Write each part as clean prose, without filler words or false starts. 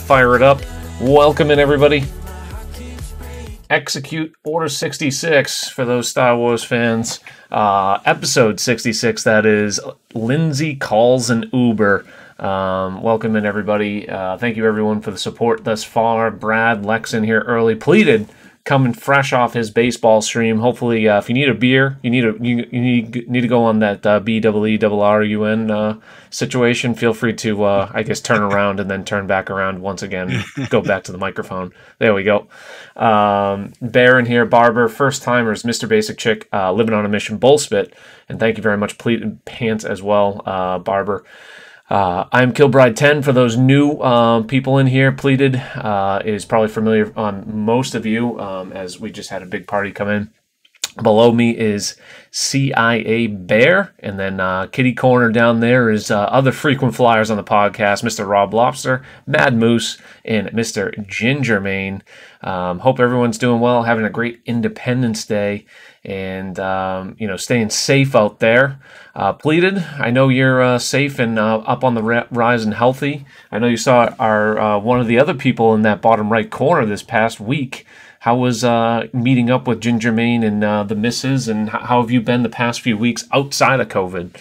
fire it up. Welcome in, everybody. Execute Order 66 for those Star Wars fans. Episode 66, that is. Lindsay, Colls, and Ooberr. Welcome in, everybody. Thank you, everyone, for the support thus far. Brad, Lex in here early. Pleated, coming fresh off his baseball stream. Hopefully, if you need a beer, you need to go on that BEERRUN situation. Feel free to, I guess, turn around and then turn back around once again. Go back to the microphone. There we go. Bear in here, Barber, first timers, Mr. Basic Chick, living on a mission, Bullspit, and thank you very much, Pleated Pants as well, Barber. I'm Kilbride 10 for those new people in here. Pleated is probably familiar on most of you, as we just had a big party come in. Below me is CIA Bear, and then kitty corner down there is other frequent flyers on the podcast, Mr. Rob Lobster, Mad Moose, and Mr. Gingermane. Hope everyone's doing well, having a great Independence Day, and staying safe out there. Pleated, I know you're safe and up on the rise and healthy. I know you saw our one of the other people in that bottom right corner this past week. How was meeting up with Gingermane and the missus, and how have you been the past few weeks outside of COVID?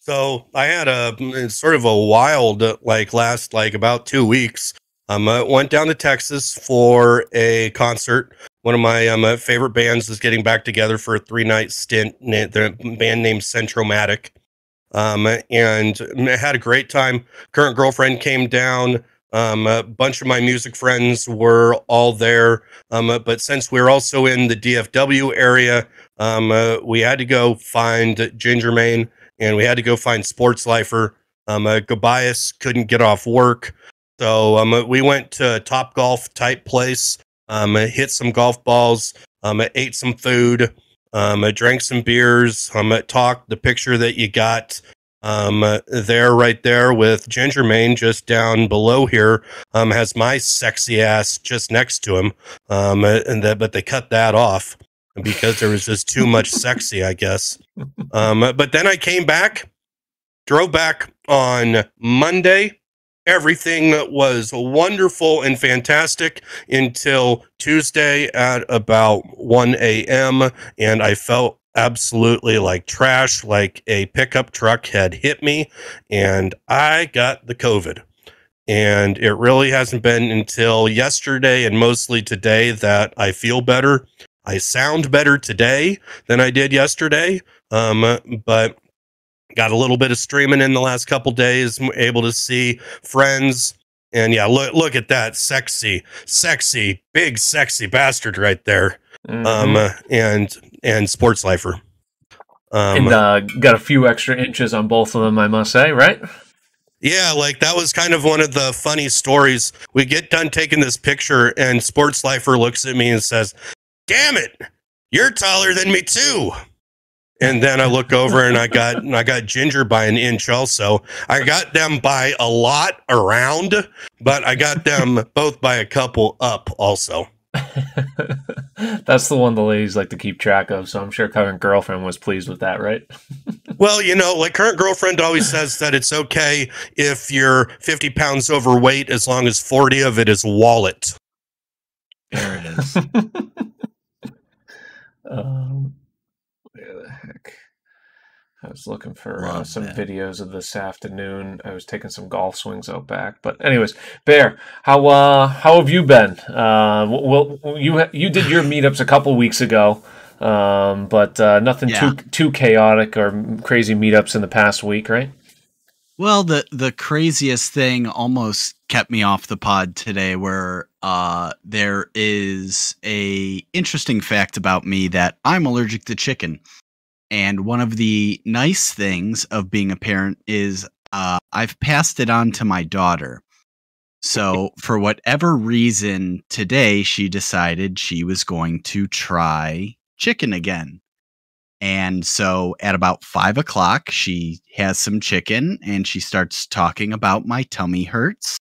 So I had a sort of a wild, last about 2 weeks. I went down to Texas for a concert. One of my favorite bands is getting back together for a 3-night stint. The band named Centromatic. And I had a great time. Current girlfriend came down. A bunch of my music friends were all there. But since we're also in the DFW area, we had to go find Gingermane, and we had to go find Sports Lifer. Gobias couldn't get off work. So we went to a Top Golf type place, hit some golf balls, ate some food, drank some beers, talked. The picture that you got right there with Gingermane just down below here has my sexy ass just next to him, but they cut that off because there was just too much sexy, I guess. But then I came back, drove back on Monday. Everything was wonderful and fantastic until Tuesday at about 1 a.m. and I felt absolutely like trash, like a pickup truck had hit me, and I got the COVID. And it really hasn't been until yesterday and mostly today that I feel better. I sound better today than I did yesterday, but got a little bit of streaming in the last couple days, able to see friends. And yeah, look at that sexy, big sexy bastard right there. And Sports Lifer. And got a few extra inches on both of them, I must say, right? Yeah, that was kind of one of the funny stories. We get done taking this picture, and Sports Lifer looks at me and says, "Damn it, you're taller than me too." And then I look over and I got Ginger by an inch also. I got them by a lot around, but I got them both by a couple up also. That's the one the ladies like to keep track of, so I'm sure current girlfriend was pleased with that, right? Well, current girlfriend always says that it's okay if you're 50 pounds overweight as long as 40 of it is wallet. There it is. Where the heck? I was looking for some videos of this afternoon. I was taking some golf swings out back. But anyways, Bear, how have you been? You did your meetups a couple weeks ago, but nothing too chaotic or crazy meetups in the past week, right? Well, the craziest thing almost kept me off the pod today, where there is a interesting fact about me that I'm allergic to chicken. And one of the nice things of being a parent is I've passed it on to my daughter. So for whatever reason, today she decided she was going to try chicken again. And so at about 5 o'clock, she has some chicken and she starts talking about my tummy hurts.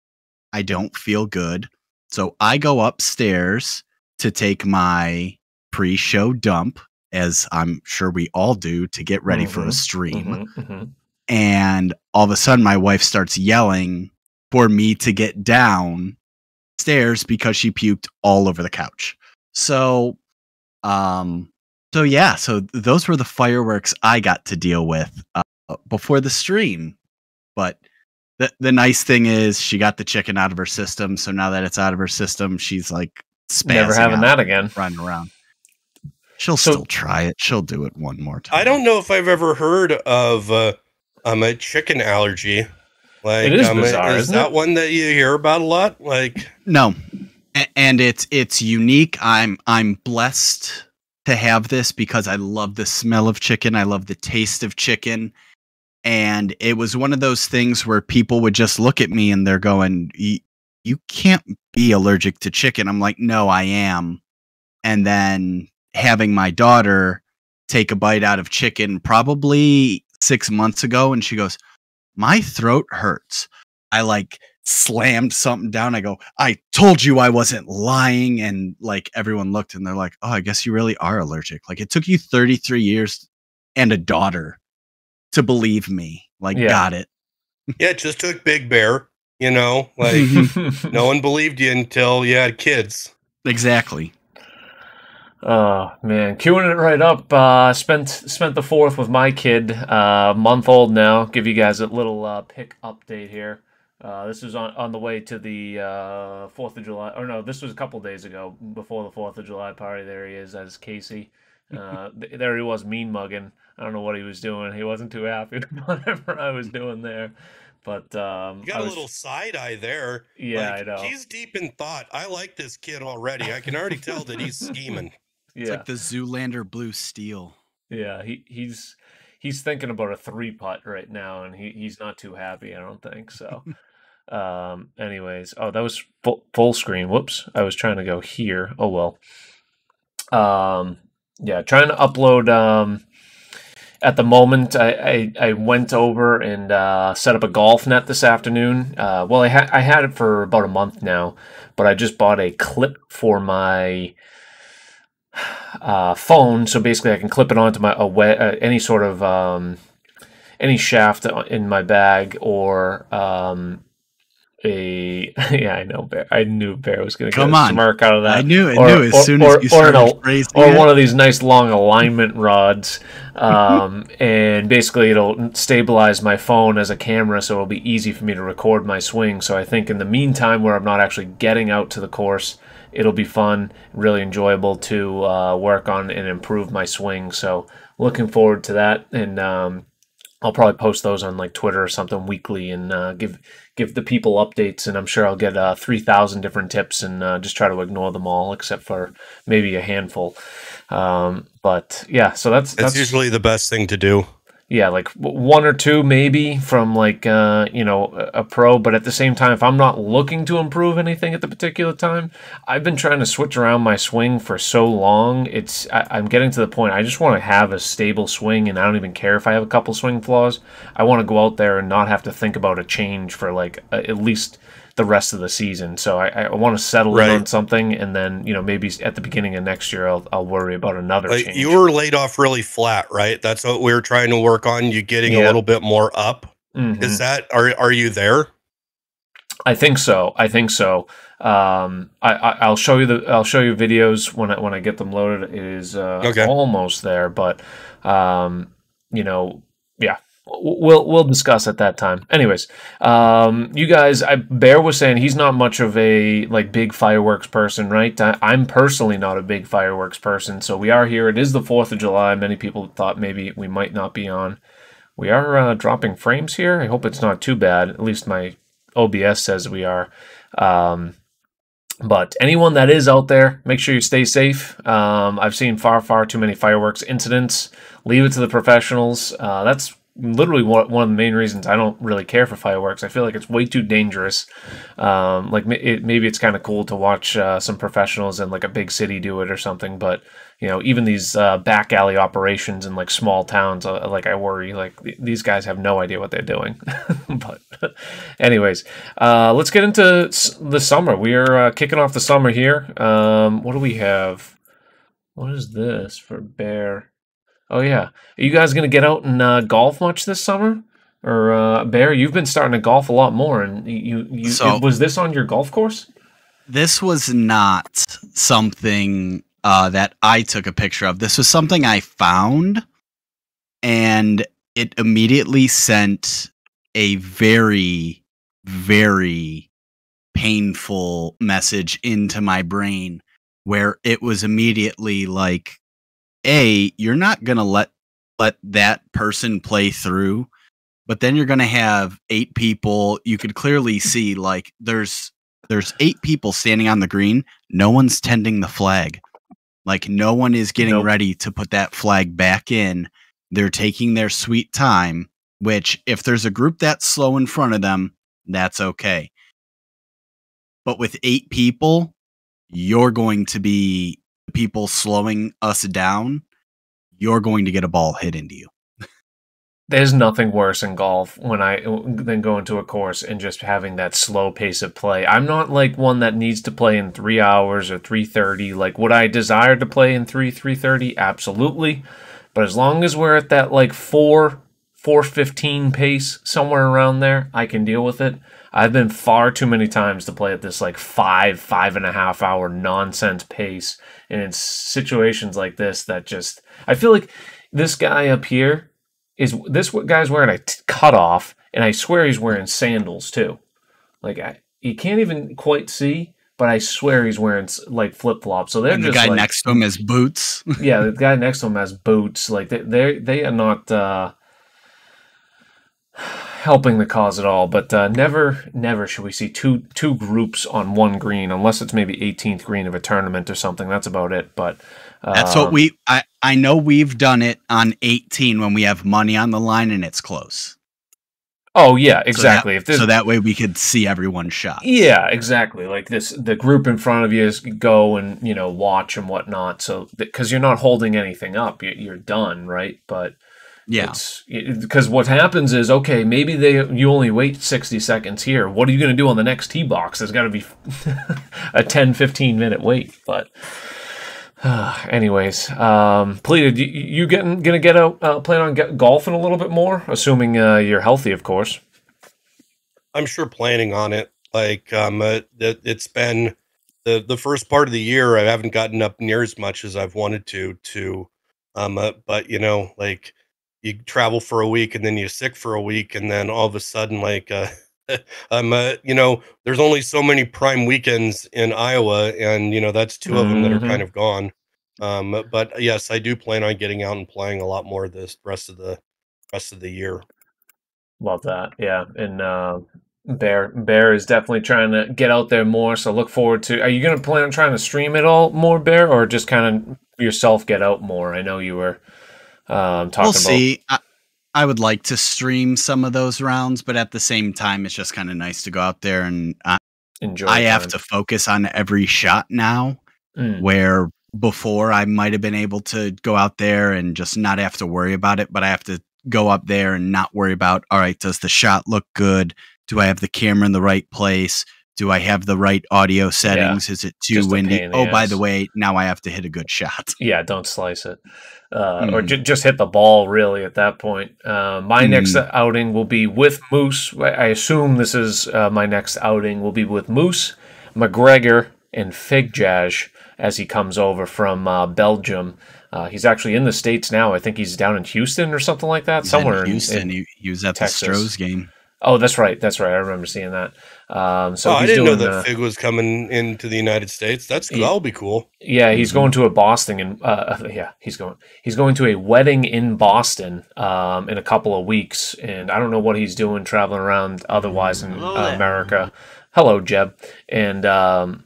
I don't feel good. So I go upstairs to take my pre-show dump, as I'm sure we all do, to get ready for a stream. And all of a sudden my wife starts yelling, for me to get downstairs because she puked all over the couch. So, so those were the fireworks I got to deal with before the stream. But the nice thing is she got the chicken out of her system. So now that it's out of her system, she's like Never having that again. Running around. She'll still try it. She'll do it one more time. I don't know if I've ever heard of a chicken allergy. Like, it is bizarre, is that one that you hear about a lot? Like, no, and it's unique. I'm blessed to have this because I love the smell of chicken. I love the taste of chicken. And it was one of those things where people would just look at me and they're going, you can't be allergic to chicken. I'm like, no, I am. And then having my daughter take a bite out of chicken probably 6 months ago, and she goes, my throat hurts. I like slammed something down. I go, I told you I wasn't lying. And like everyone looked and they're like, oh, I guess you really are allergic. Like it took you 33 years and a daughter to believe me. Like, got it. Yeah, it just took Big Bear, like no one believed you until you had kids. Exactly. Oh man, queuing it right up. Spent the 4th with my kid, month old now. Give you guys a little pick update here. This was on the way to the 4th of July. Or no, this was a couple days ago before the 4th of July party. There he is, as Casey. There he was, mean mugging. I don't know what he was doing. He wasn't too happy with whatever I was doing there. But you got a little side eye there. Yeah, like, I know. He's deep in thought. I like this kid already. I can already tell that he's scheming. It's like the Zoolander blue steel. Yeah, he's thinking about a 3-putt right now, and he's not too happy. I don't think so. Anyways, that was full screen. Whoops, I was trying to go here. Oh well. Yeah, trying to upload. At the moment, I went over and set up a golf net this afternoon. Well, I had it for about a month now, but I just bought a clip for my phone, so basically I can clip it onto my any sort of any shaft in my bag, or yeah, I know Bear. I knew Bear was going to get a smirk out of that. I knew as soon as you started phrasing it. Or one of these nice long alignment rods, and basically it'll stabilize my phone as a camera, so it'll be easy for me to record my swing. So I think in the meantime, where I'm not actually getting out to the course, it'll be fun, really enjoyable to work on and improve my swing. So looking forward to that, and I'll probably post those on like Twitter or something weekly, and give the people updates, and I'm sure I'll get 3,000 different tips, and just try to ignore them all except for maybe a handful. But yeah, so that's usually the best thing to do. Yeah, like 1 or 2 maybe from like a pro, but at the same time, if I'm not looking to improve anything at the particular time, I've been trying to switch around my swing for so long. I'm getting to the point I just want to have a stable swing, and I don't even care if I have a couple swing flaws. I want to go out there and not have to think about a change for like at least the rest of the season. So I want to settle in on something, and then maybe at the beginning of next year I'll worry about another change. You were laid off really flat, right? That's what we were trying to work on. You getting a little bit more up. Mm-hmm. Is that are you there? I think so. I'll show you videos when I get them loaded. It is almost there, but yeah. We'll discuss at that time. Anyways, you guys, Bear was saying he's not much of a like big fireworks person, right? I'm personally not a big fireworks person, so we are here. It is the 4th of July. Many people thought maybe we might not be on. We are dropping frames here. I hope it's not too bad. At least my OBS says we are. But anyone that is out there, make sure you stay safe. I've seen far too many fireworks incidents. Leave it to the professionals. That's literally one of the main reasons I don't really care for fireworks. I feel like it's way too dangerous. Maybe it's kind of cool to watch some professionals in like a big city do it or something, but even these back alley operations in like small towns, I worry like these guys have no idea what they're doing. But anyways, let's get into the summer. We are kicking off the summer here. What do we have? What is this for Bear? Oh yeah, are you guys gonna get out and golf much this summer? Or Bear, you've been starting to golf a lot more, and was this on your golf course? This was not something that I took a picture of. This was something I found, and it immediately sent a very, very painful message into my brain where it was immediately like, A, you're not going to let that person play through, but then you're going to have 8 people. You could clearly see like there's 8 people standing on the green. No one's tending the flag. Like no one is getting ready to put that flag back in. They're taking their sweet time, which if there's a group that's slow in front of them, that's okay. But with 8 people, you're going to be people slowing us down. You're going to get a ball hit into you. There's nothing worse in golf than going to a course and just having that slow pace of play. I'm not like one that needs to play in 3 hours or 3:30. Like, would I desire to play in 3:30? Absolutely. But as long as we're at that like 4:15 pace, somewhere around there, I can deal with it. I've been far too many times to play at this like 5.5 hour nonsense pace. And in situations like this, that just, I feel like this guy up here this guy's wearing a cutoff, and I swear he's wearing sandals too. Like, you can't even quite see, but I swear he's wearing like flip flops. So the guy next to him has boots. Yeah, the guy next to him has boots. Like they are not helping the cause at all. But never should we see two groups on one green, unless it's maybe 18th green of a tournament or something. That's about it. But that's what I know we've done it on 18 when we have money on the line and it's close. Oh yeah, exactly. So that way we could see everyone's shots. Yeah, exactly. Like the group in front of you is go and watch and whatnot. So because you're not holding anything up, you're done, right? But yeah, because what happens is, okay, maybe you only wait 60 seconds here. What are you going to do on the next tee box? There's got to be a 10-15 minute wait. But anyways, Pleated, you gonna get out, plan on golfing a little bit more, assuming you're healthy, of course. I'm sure planning on it. Like, it's been the first part of the year. I haven't gotten up near as much as I've wanted to. But like you travel for a week and then you're sick for a week, and then all of a sudden, like, there's only so many prime weekends in Iowa, and that's 2 of them that are kind of gone. But yes, I do plan on getting out and playing a lot more this rest of the year. Love that, yeah. And Bear is definitely trying to get out there more. So look forward to. Are you going to plan on trying to stream it all more, Bear, or just kind of yourself get out more? I know you were talking about. We'll see. I would like to stream some of those rounds, but at the same time, it's just kind of nice to go out there and enjoy. I have to focus on every shot now, where before I might have been able to go out there and just not have to worry about it, but I have to go up there and not worry about, all right, does the shot look good? Do I have the camera in the right place? Do I have the right audio settings? Yeah, is it too windy? Oh, by the way, now I have to hit a good shot. Yeah, don't slice it. Or just hit the ball, really, at that point. My next outing will be with Moose. I assume this is my next outing will be with Moose, McGregor, and Figjaj as he comes over from Belgium. He's actually in the States now. I think he's down in Houston or something like that. He's somewhere in Houston. He was at Texas. The Stros game. Oh, that's right. I remember seeing that. So I didn't know that Fig was coming into the United States. That'll be cool. Yeah, he's going to a Boston, and he's going to a wedding in Boston in a couple of weeks, and I don't know what he's doing traveling around otherwise in America. Hello, Jeb, and going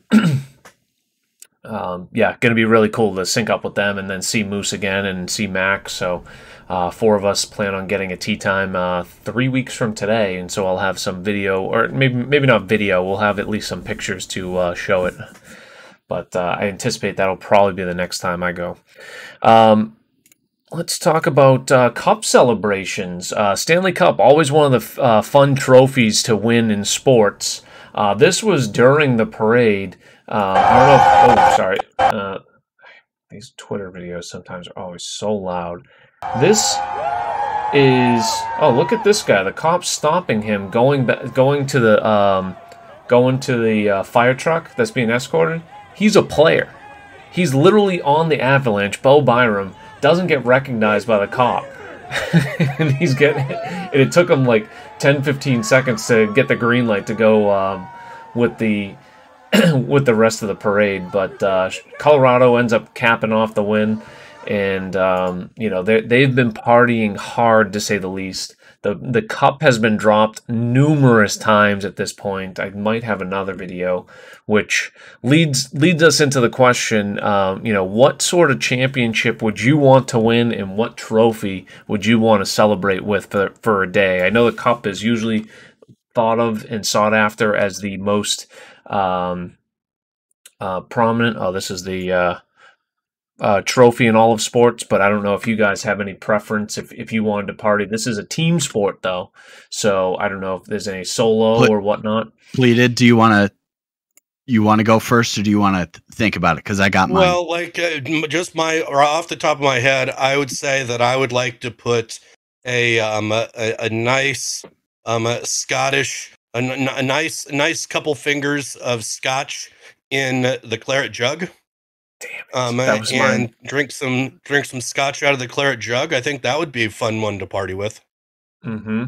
to be really cool to sync up with them and then see Moose again and see Mac. So 4 of us plan on getting a tee time 3 weeks from today, and so I'll have some video, or maybe not video. We'll have at least some pictures to show it. But I anticipate that'll probably be the next time I go. Let's talk about Cup celebrations. Stanley Cup, always one of the fun trophies to win in sports. This was during the parade. I don't know. Sorry. These Twitter videos sometimes are always so loud. This is, oh, look at this guy. The cop's stopping him, going to the fire truck that's being escorted. He's a player. He's literally on the Avalanche. Bo Byram doesn't get recognized by the cop. And it took him like 10-15 seconds to get the green light to go with the with the rest of the parade. But Colorado ends up capping off the win. And they've been partying hard, to say the least. The cup has been dropped numerous times at this point. I might have another video, which leads us into the question: what sort of championship would you want to win, and what trophy would you want to celebrate with for a day? I know the cup is usually thought of and sought after as the most prominent. Oh, this is the trophy in all of sports, but I don't know if you guys have any preference if you wanted to party. This is a team sport though, so I don't know if there's any solo or whatnot. Pleated, do you want to go first, or do you want to think about it? Because I got mine. Well, off the top of my head, I would say that I would like to put a nice Scottish, a nice couple fingers of scotch in the claret jug. Damn it. And drink some scotch out of the claret jug. I think that would be a fun one to party with. Mm-hmm.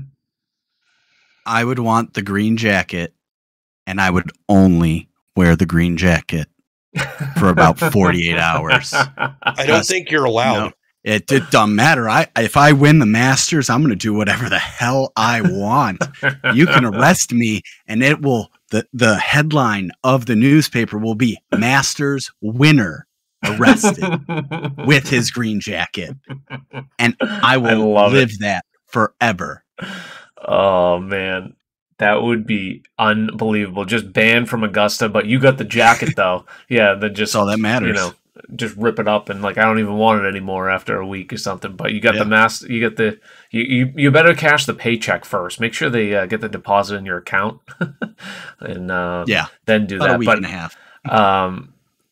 I would want the green jacket, and I would only wear the green jacket for about 48 hours. I don't think you're allowed. No, it doesn't matter. If I win the Masters, I'm going to do whatever the hell I want. You can arrest me, and it will. The headline of the newspaper will be Masters winner arrested with his green jacket. And I will live that forever. Oh, man. That would be unbelievable. Just banned from Augusta, but you got the jacket, though. Yeah, then just... That's all that matters. Just rip it up and, I don't even want it anymore after a week or something. But you got the mask... You got the... You better cash the paycheck first. Make sure they get the deposit in your account. And then do that. A week and a half.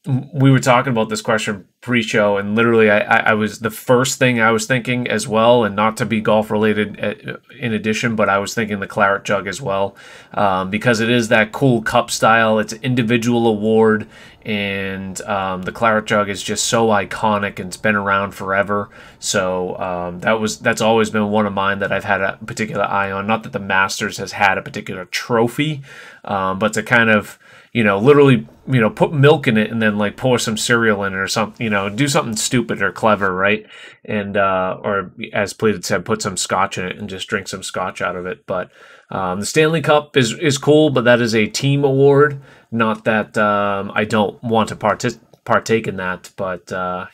We were talking about this question pre-show, and literally I was the first thing I was thinking as well, and not to be golf related in addition, but I was thinking the claret jug as well, because it is that cool cup style. It's an individual award, and the claret jug is just so iconic, and it's been around forever. So that's always been one of mine that I've had a particular eye on. Not that the Masters has had a particular trophy, but to kind of literally, put milk in it and then pour some cereal in it or something, do something stupid or clever, right? And, or as Pleated said, put some scotch in it and just drink some scotch out of it. But, the Stanley Cup is cool, but that is a team award. Not that, I don't want to partake in that, but, the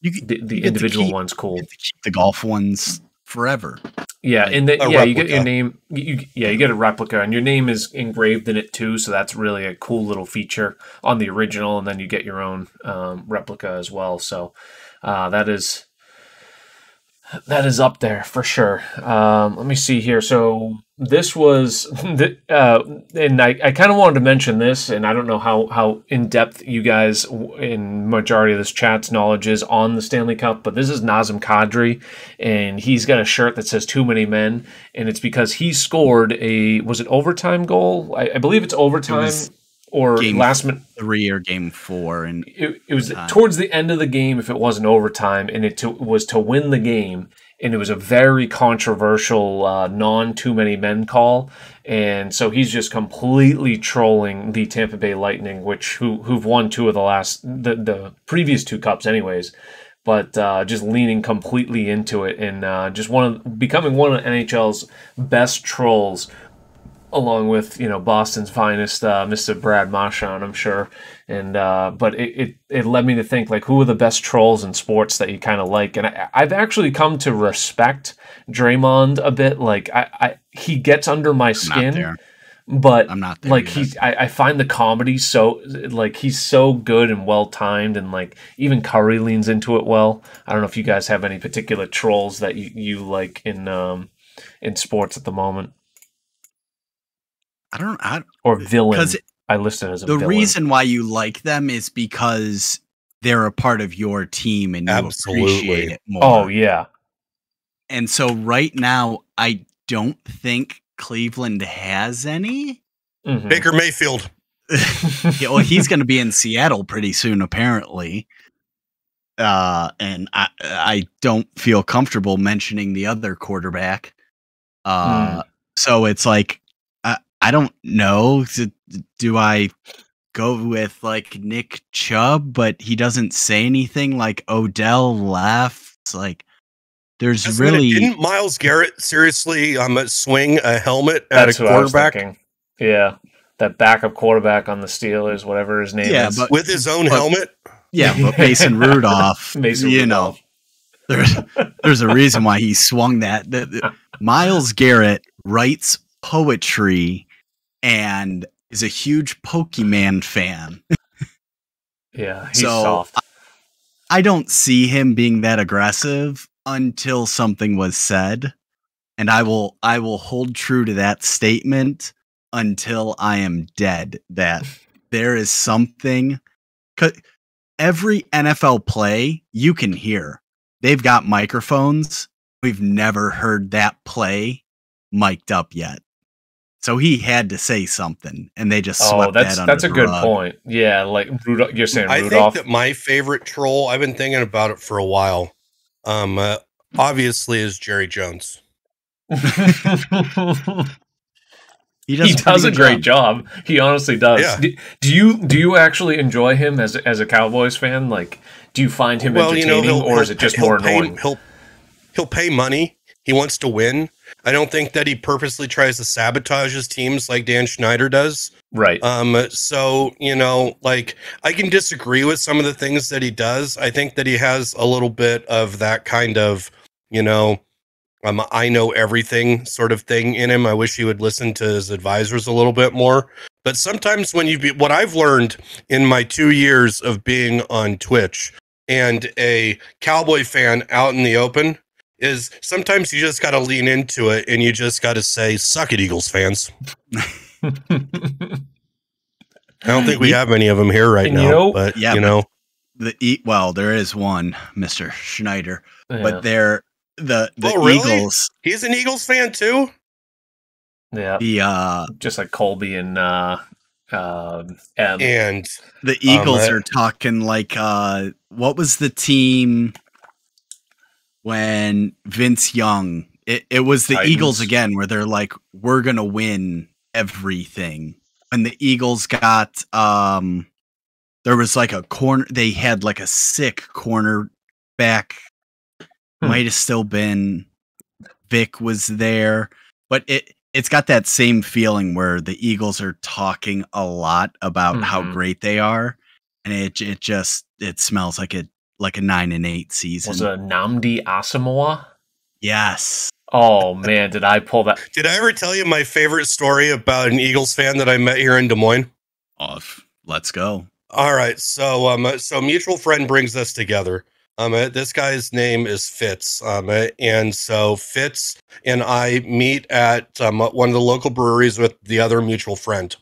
individual one's cool. You get to keep the golf ones forever. Yeah, and you get your name. You get a replica, and your name is engraved in it too. So that's really a cool little feature on the original, and then you get your own replica as well. So that is up there for sure. Let me see here. So this was, and I kind of wanted to mention this, and I don't know how in depth you guys in majority of this chat's knowledge is on the Stanley Cup, but this is Nazem Kadri, and he's got a shirt that says "Too Many Men," and it's because he scored was it overtime goal? I believe it's overtime. Or game last minute 3 or game 4, and it was towards the end of the game if it wasn't overtime, and it was to win the game, and it was a very controversial non too many men call, and so he's just completely trolling the Tampa Bay Lightning, who've won 2 of the previous 2 cups anyways, but just leaning completely into it, and just becoming one of NHL's best trolls, along with Boston's finest, Mr. Brad Marchand, I'm sure, and but it led me to think who are the best trolls in sports that you kind of like, and I've actually come to respect Draymond a bit. He gets under my skin, but I'm not there. I find the comedy so he's so good and well timed, and even Curry leans into it well. I don't know if you guys have any particular trolls that you like in sports at the moment. Or villain. I listed as a villain. The reason why you like them is because they're a part of your team and you appreciate it more. Oh, yeah. And so right now, I don't think Cleveland has any. Mhm. Baker Mayfield. Yeah, well, he's going to be in Seattle pretty soon, apparently. And I don't feel comfortable mentioning the other quarterback. So it's like, I don't know. Do I go with like Nick Chubb, but he doesn't say anything? Like Odell left. It's like there's really Didn't Myles Garrett seriously swing a helmet at That's a what I was quarterback thinking. Yeah, that backup quarterback on the Steelers, whatever his name is. but with his own helmet? yeah, but Mason Rudolph, Mason you Rudolph. know, there's a reason why he swung that. Myles Garrett writes poetry and is a huge Pokemon fan. Yeah, he's So, soft. I don't see him being that aggressive until something was said, and I will hold true to that statement until I am dead. That there is something. 'Cause every NFL play you can hear, they've got microphones. We've never heard that play mic'd up yet. So he had to say something, and they just swept that under that's a the good rug. point. Yeah, like Rudolph. You're saying I Rudolph. think that my favorite troll, I've been thinking about it for a while, obviously is Jerry Jones. He does a great job. He honestly does. Yeah. Do you actually enjoy him as a Cowboys fan? Like, do you find him entertaining, or is it just more annoying? He'll pay money. He wants to win. I don't think that he purposely tries to sabotage his teams like Dan Schneider does. Right. So, like, I can disagree with some of the things that he does. I think that he has a little bit of that kind of, I know everything sort of thing in him. I wish he would listen to his advisors a little bit more. But sometimes what I've learned in my 2 years of being on Twitch and a Cowboy fan out in the open is sometimes you just got to lean into it and you just got to say, suck it, Eagles fans. I don't think we have any of them here right now, but well, there is one, Mr. Schneider, Yeah. but they're the really? Eagles. He's an Eagles fan too. Yeah. The just like Colby and M. And the Eagles are talking like what was the team when Vince Young? It was the Titans. Eagles again, where they're like, we're gonna win everything. And the Eagles got there was like a corner. They had like a sick cornerback. Might have still been Vic was there, but it's got that same feeling where the Eagles are talking a lot about how great they are, and it smells like a 9-8 season. Was it Nnamdi Asamoah? Yes. Oh man, did I pull that? Did I ever tell you my favorite story about an Eagles fan that I met here in Des Moines? Let's go. All right, so a mutual friend brings us together. This guy's name is Fitz. And so Fitz and I meet at one of the local breweries with the other mutual friend.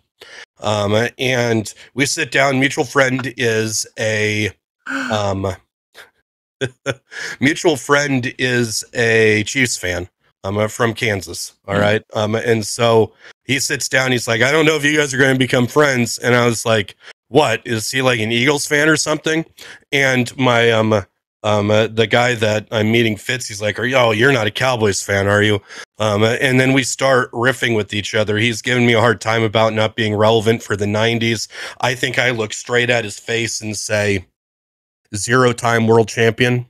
And we sit down. Mutual friend is a Chiefs fan. From Kansas. All right. And so he sits down. He's like, I don't know if you guys are going to become friends. And I was like, what? Is he like an Eagles fan or something? And my the guy that I'm meeting, Fitz, he's like, you're not a Cowboys fan, are you? And then we start riffing with each other. He's giving me a hard time about not being relevant for the 90s. I think I look straight at his face and say, 0-time world champion.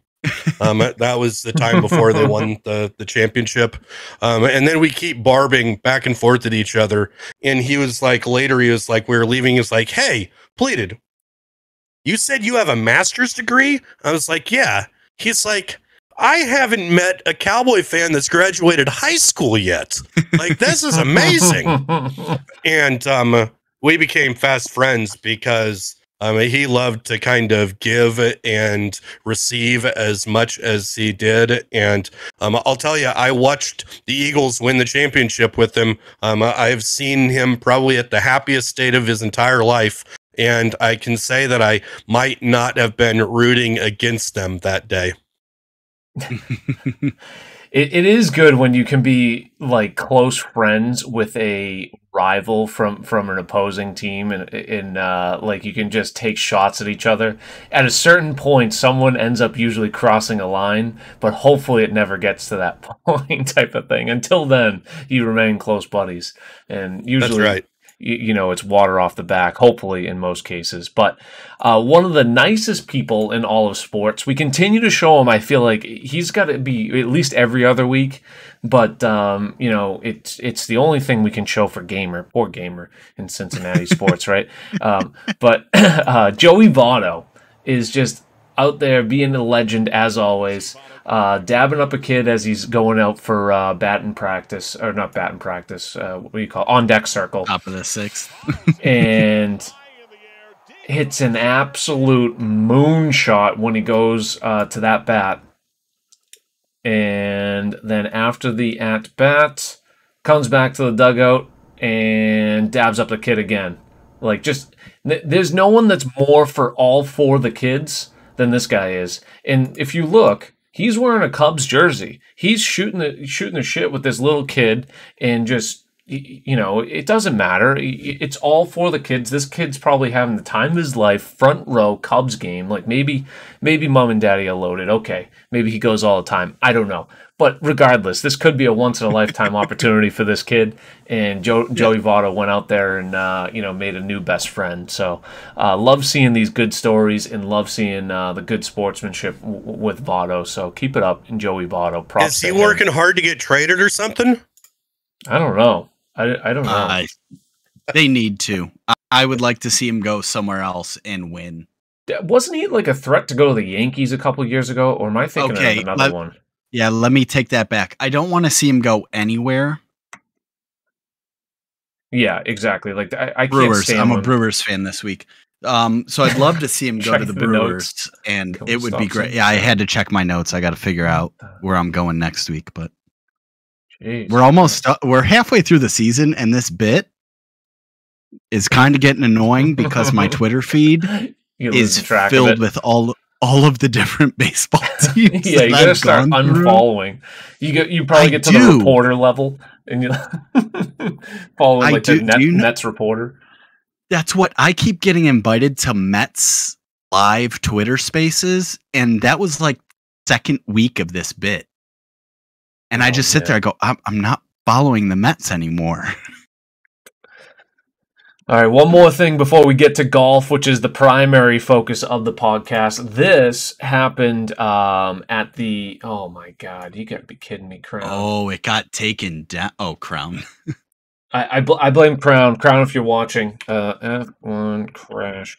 That was the time before they won the championship. And then we keep barbing back and forth at each other. And he was like, we were leaving. He was like, hey, Pleated, you said you have a master's degree? I was like, yeah. He's like, I haven't met a Cowboy fan that's graduated high school yet. Like, this is amazing. And we became fast friends because he loved to kind of give and receive as much as he did. And I'll tell you, I watched the Eagles win the championship with him. I've seen him probably at the happiest state of his entire life. And I can say that I might not have been rooting against them that day. It is good when you can be like close friends with a rival from an opposing team, and like you can just take shots at each other. At a certain point, someone ends up usually crossing a line, but hopefully it never gets to that point type of thing. Until then, you remain close buddies, and usually. That's right. You know, it's water off the back, hopefully in most cases. But one of the nicest people in all of sports, we continue to show him. I feel like he's got to be at least every other week. But, you know, it's the only thing we can show for Gamer, poor Gamer in Cincinnati sports, right? But Joey Votto is just out there being a legend as always. Dabbing up a kid as he's going out for batting practice, or not batting practice, what do you call it? On deck circle. Top of the sixth. And hits an absolute moonshot when he goes to that bat. And then after the at-bat, comes back to the dugout and dabs up the kid again. Like, just, there's no one that's more for all four of the kids than this guy is. And if you look, he's wearing a Cubs jersey. He's shooting the shit with this little kid, and just, you know, it doesn't matter. It's all for the kids. This kid's probably having the time of his life, front row Cubs game. Like maybe mom and daddy are loaded. Okay, maybe he goes all the time. I don't know. But regardless, this could be a once in a lifetime opportunity for this kid. And Joey Votto went out there and you know, made a new best friend. So love seeing these good stories, and love seeing the good sportsmanship with Votto. So keep it up, and Joey Votto. Props. Is he working hard to get traded or something? I don't know. I don't know. They need to. I would like to see him go somewhere else and win. Wasn't he like a threat to go to the Yankees a couple years ago? Or am I thinking of another one? Yeah, let me take that back. I don't want to see him go anywhere. Yeah, exactly. Like I Brewers. can't stand I'm him. a Brewers fan this week. So I'd love to see him go to the Brewers, and it would be great. Yeah, I had to check my notes. I got to figure out where I'm going next week, but Jeez. we're halfway through the season, and this bit is kind of getting annoying because my Twitter feed is filled with all of the different baseball teams. Yeah, you gotta start unfollowing. You probably get to the reporter level, and you following like the Mets reporter. That's what I keep getting invited to Mets live Twitter spaces, and that was like second week of this bit. And I just sit there, I go, I'm not following the Mets anymore. All right, one more thing before we get to golf, which is the primary focus of the podcast. This happened at the, oh my God, you got to be kidding me, Crown. Oh, it got taken down. Oh, Crown. I blame Crown. Crown, if you're watching. F1 crash.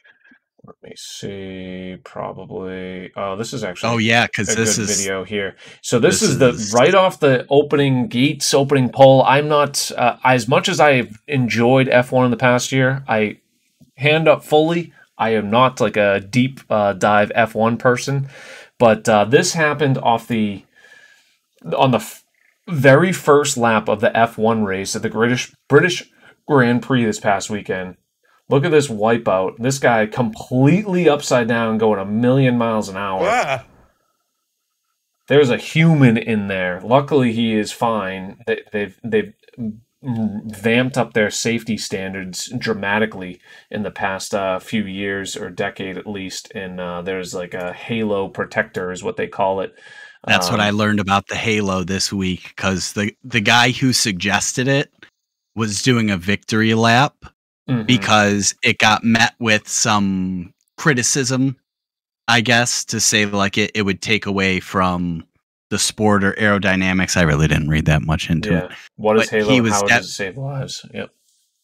Let me see. Probably. Oh, this is actually. Oh yeah, because this is video here. So this is the right off the opening pole. I'm not as much as I've enjoyed F1 in the past year. I hand up fully. I am not like a deep dive F1 person, but this happened on the very first lap of the F1 race at the British Grand Prix this past weekend. Look at this wipeout. This guy completely upside down going 1,000,000 miles an hour. Yeah. There's a human in there. Luckily, he is fine. They've vamped up their safety standards dramatically in the past few years or decade at least. And there's like a halo protector is what they call it. That's what I learned about the halo this week, because the guy who suggested it was doing a victory lap. Mm-hmm. Because it got met with some criticism, I guess, to say like it would take away from the sport or aerodynamics. I really didn't read that much into it. What is Halo? How does it save lives? Yep.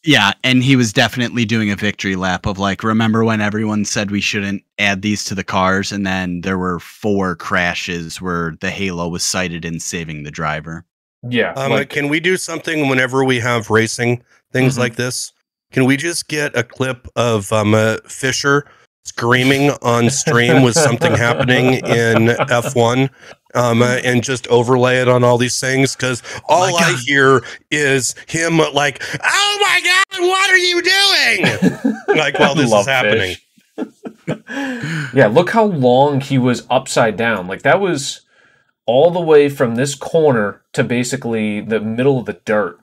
Yeah, and he was definitely doing a victory lap of like, remember when everyone said we shouldn't add these to the cars, and then there were 4 crashes where the Halo was cited in saving the driver. Yeah. Can we do something whenever we have racing things like this? Can we just get a clip of Fisher screaming on stream with something happening in F1 and just overlay it on all these things? Because all I hear is him like, oh my God, what are you doing? Like while this is happening. Yeah, look how long he was upside down. Like that was all the way from this corner to basically the middle of the dirt,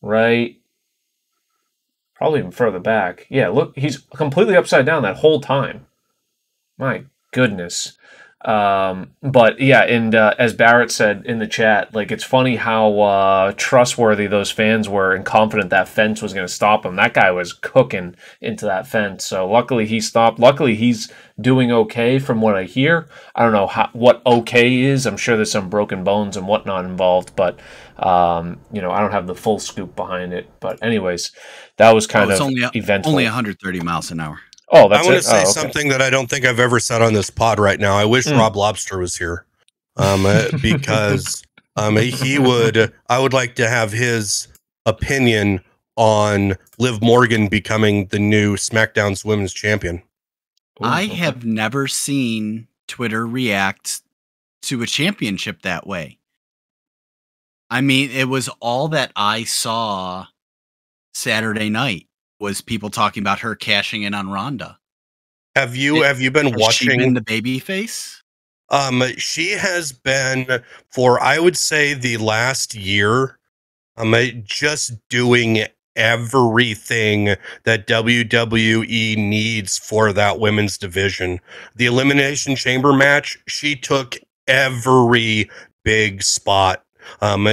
right? Probably even further back. Yeah, look, he's completely upside down that whole time. My goodness. But yeah, and as Barrett said in the chat, like, it's funny how trustworthy those fans were and confident that fence was going to stop him. That guy was cooking into that fence. So luckily he stopped. Luckily he's doing okay from what I hear. I don't know what okay is. I'm sure there's some broken bones and whatnot involved, but I don't have the full scoop behind it. But anyways, that was kind of eventful. Only 130 miles an hour. Oh, that's I want to say something that I don't think I've ever said on this pod right now. I wish Rob Lobster was here, because I would like to have his opinion on Liv Morgan becoming the new SmackDown's women's champion. I have never seen Twitter react to a championship that way. I mean, it was all that I saw Saturday night was people talking about her cashing in on Ronda. Have you been watching? She been the baby face? She has been, for I would say the last year, just doing everything that WWE needs for that women's division. The Elimination Chamber match, she took every big spot.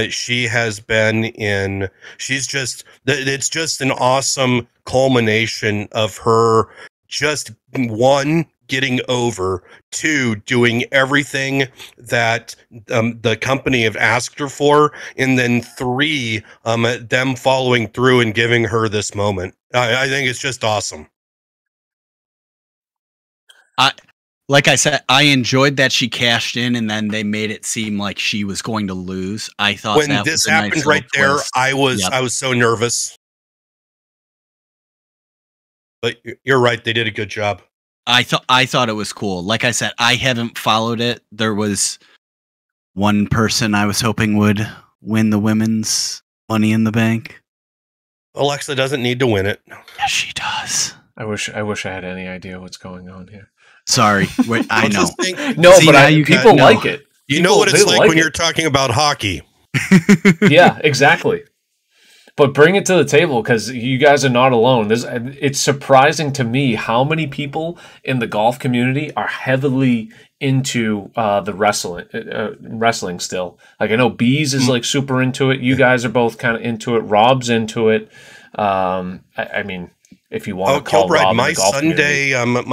She has been in, it's just an awesome culmination of her just, one, getting over, two, doing everything that the company have asked her for, and then three, them following through and giving her this moment. I think it's just awesome. Like I said, I enjoyed that she cashed in, and then they made it seem like she was going to lose. I thought when that this happened nice right there, twist. I was so nervous. But you're right; they did a good job. I thought it was cool. Like I said, I haven't followed it. There was one person I was hoping would win the women's Money in the Bank. Alexa doesn't need to win it. Yes, she does. I wish I had any idea what's going on here. Sorry, wait, I know. People like it. You know what it's like when you're talking about hockey. Yeah, exactly. But bring it to the table, because you guys are not alone. It's surprising to me how many people in the golf community are heavily into the wrestling still. Like, I know Bees is like super into it. You guys are both kind of into it. Rob's into it. I mean, if you want to call Rob my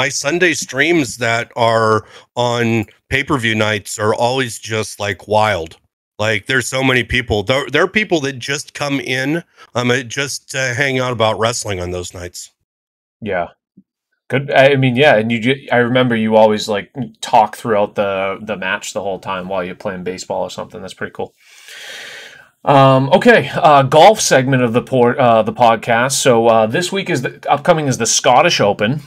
Sunday streams that are on pay-per-view nights are always just like wild. Like, there's so many people. There are people that just come in just to hang out about wrestling on those nights. Yeah. Good. I mean, yeah, and I remember you always like talk throughout the match the whole time while you're playing baseball or something. That's pretty cool. Okay, golf segment of the podcast. So this week is upcoming is the Scottish Open,